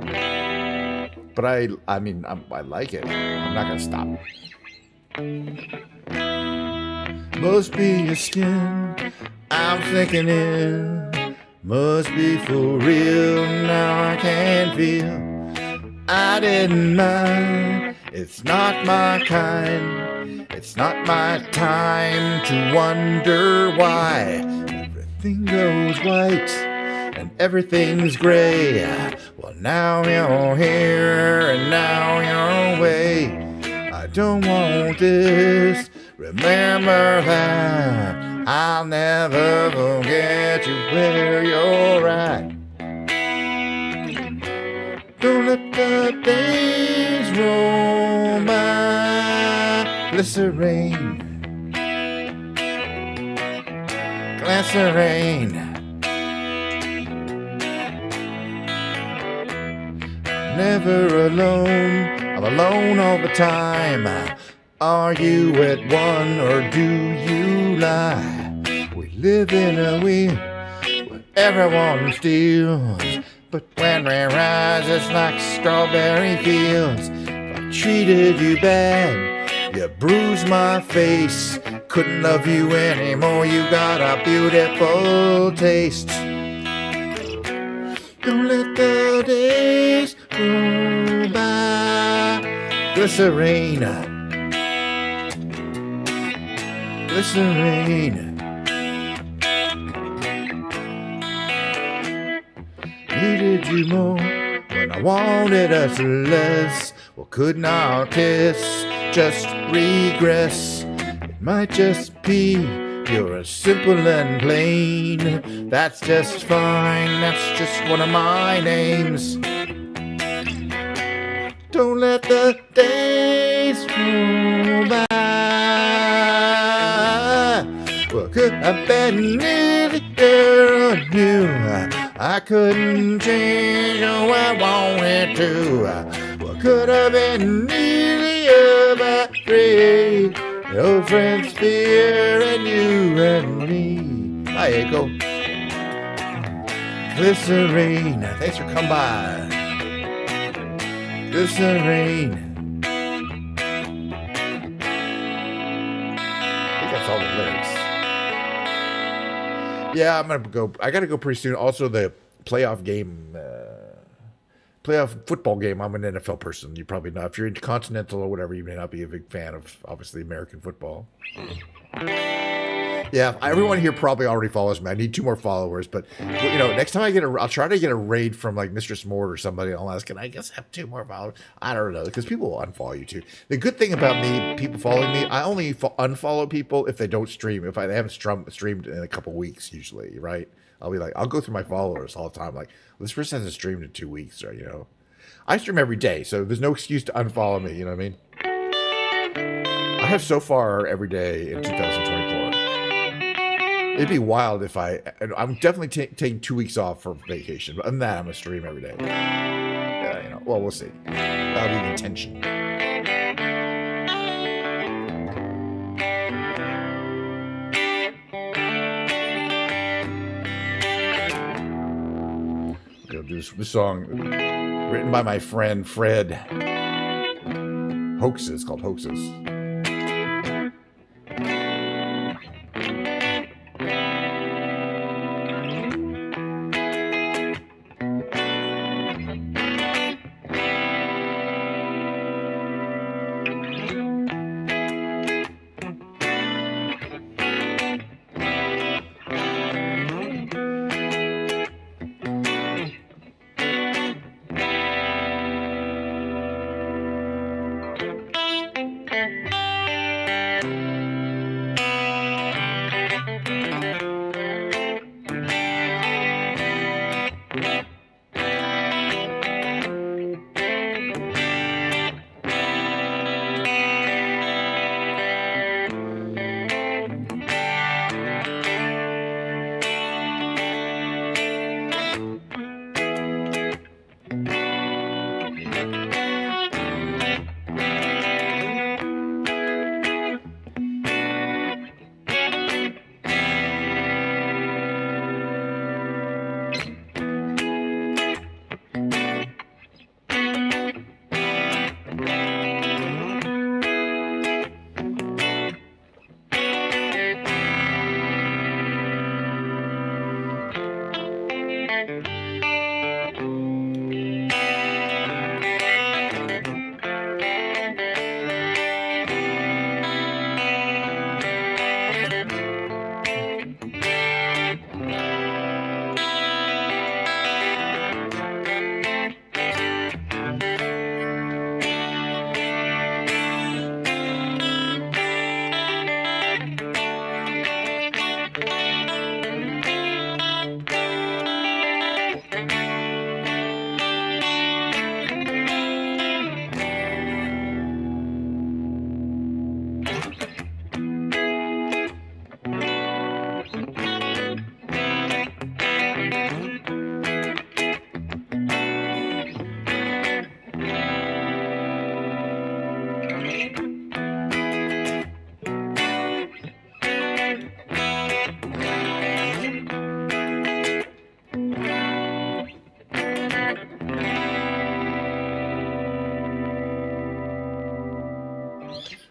But I like it. I'm not gonna stop. Must be your skin. I'm thinking it must be for real. Now I can feel. I didn't mind. It's not my kind. It's not my time to wonder why everything goes white and everything's gray. Well, now you're here and now you're away. I don't want this. Remember that. I'll never forget you where you're at. Don't let the days roll by. Glycerine. Glycerine. Never alone, I'm alone all the time. Are you at one or do you lie? We live in a wheel where everyone steals, but when we rise it's like strawberry fields. If I treated you bad, you bruised my face. Couldn't love you anymore, you got a beautiful taste. Don't let the days go by. Glycerine. Glycerine. Needed you more when I wanted us less. Well, couldn't our kiss just regress? It might just be you're simple and plain. That's just fine. That's just one of my names. Don't let the days go by. Well, could have been easier on you. I couldn't change how I wanted to. Well, could have been easier by three. Your friends fear and you and me. Hi, Echo. Glycerine. Thanks for coming by. Glycerine. I think that's all the lyrics. Yeah, I'm gonna go. I gotta go pretty soon. Also, the playoff game. Playoff football game. I'm an NFL person. You probably know. If you're into continental or whatever, you may not be a big fan of, obviously, American football. Yeah, everyone here probably already follows me. I need 2 more followers, but next time I'll try to get a raid from like Mistress Mort or somebody. I'll ask, can I just have 2 more followers? I don't know, because people will unfollow you too. The good thing about me, people following me, I only unfollow people if they don't stream. If they haven't streamed in a couple weeks, usually, right? I'll be like, I'll go through my followers all the time. Like, well, this person hasn't streamed in 2 weeks, or I stream every day, so there's no excuse to unfollow me. You know what I mean? I have so far every day in 2024. It'd be wild if I'm definitely taking 2 weeks off for vacation. But other than that, I'm gonna stream every day. Well, we'll see. That'll be the intention. Go do this song written by my friend Fred. Hoaxes, called Hoaxes.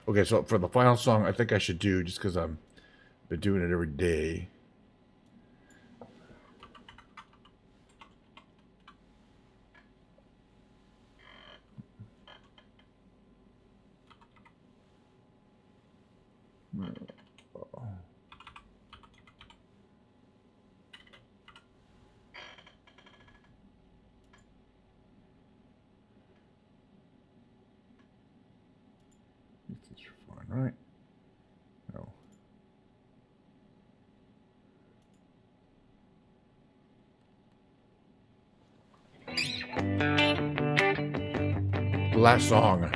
Okay, so for the final song, I think I should do, just because I've been doing it every day. This is fun, right? No. The last song.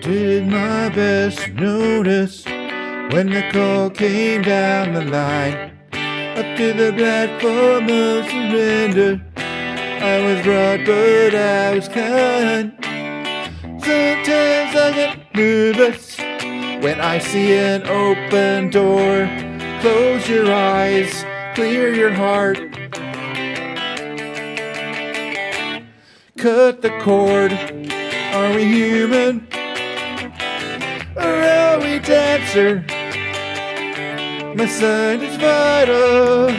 Did my best notice when the call came down the line, up to the platform of surrender. I was broad, but I was kind. Sometimes I get nervous when I see an open door. Close your eyes, clear your heart. Cut the cord. Are we human? Or are we dancer? My sign is vital.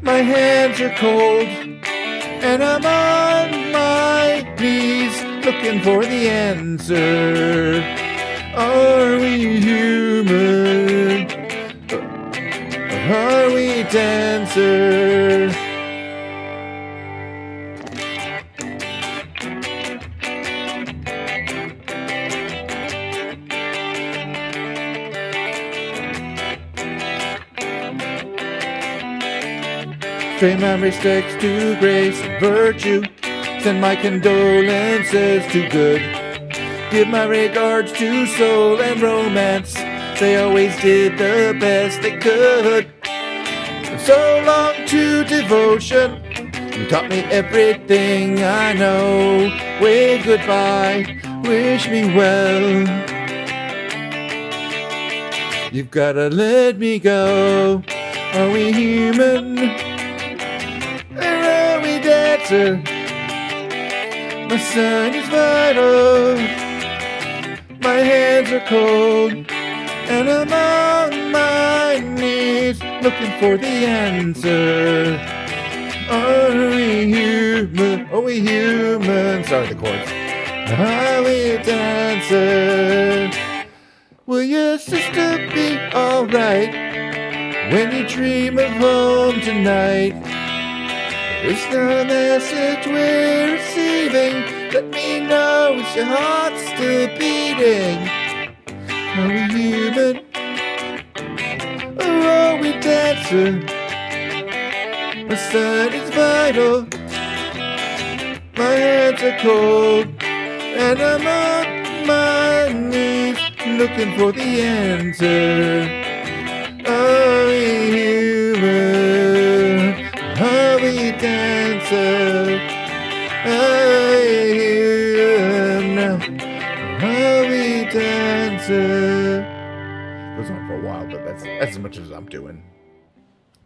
My hands are cold, and I'm on my knees looking for the answer. Are we human? Or are we dancer? Pay my respects to grace and virtue. Send my condolences to good. Give my regards to soul and romance. They always did the best they could. So long to devotion. You taught me everything I know. Wave goodbye, wish me well. You've gotta let me go. Are we human? Dancer. My sign is vital. My hands are cold, and I'm on my knees looking for the answer. Are we human? Are we human? Sorry, the chords. Are we dancer? Will your sister be alright when you dream of home tonight? Is the message we're receiving? Let me know, is your heart still beating? Are we human? Or are we dancing? My sign is vital. My hands are cold, and I'm on my knees looking for the answer. Are we human? Are we dancer? Are we dancer? Goes on for a while, but that's as much as I'm doing.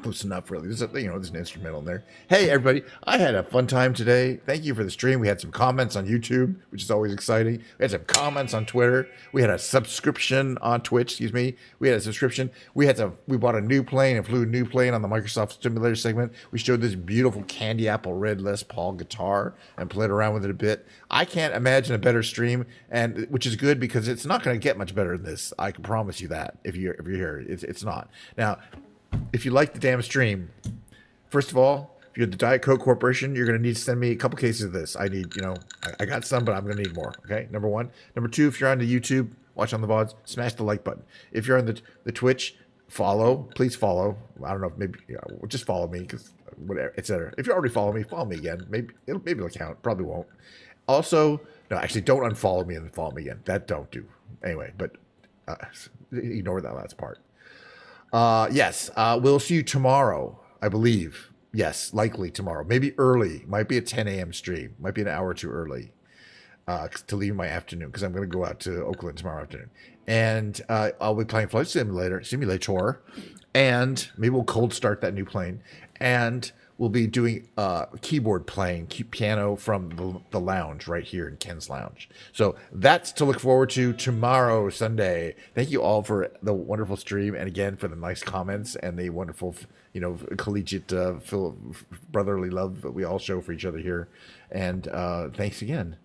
close enough, really. There's an instrumental in there. Hey, everybody, I had a fun time today. Thank you for the stream. We had some comments on YouTube, which is always exciting. We had some comments on Twitter. We had a subscription on Twitch. Excuse me. We had a subscription. We bought a new plane and flew a new plane on the Microsoft Simulator segment. We showed this beautiful candy apple red Les Paul guitar and played around with it a bit. I can't imagine a better stream, and which is good because it's not going to get much better than this. I can promise you that. If you're here, it's not. Now, if you like the damn stream, first of all, if you're the Diet Coke Corporation, you're going to need to send me a couple cases of this. I need, I got some, but I'm going to need more. Okay, number one. Number two, if you're on the YouTube, watch on the VODs, smash the like button. If you're on the Twitch, please follow. I don't know, maybe just follow me, because whatever, etc. If you already follow me again. Maybe it'll count. Probably won't. Also, no, actually, don't unfollow me and then follow me again. That don't do. Anyway, but ignore that last part. Yes, we'll see you tomorrow, I believe. Yes, likely tomorrow. Maybe early. Might be a 10 a.m. stream. Might be an hour or two early to leave my afternoon, because I'm going to go out to Oakland tomorrow afternoon. And I'll be playing Flight Simulator, and maybe we'll cold start that new plane. And we'll be doing keyboard playing, piano from the lounge right here in Ken's Lounge. So that's to look forward to tomorrow, Sunday. Thank you all for the wonderful stream, and again for the nice comments and the wonderful, collegiate, brotherly love that we all show for each other here. And thanks again.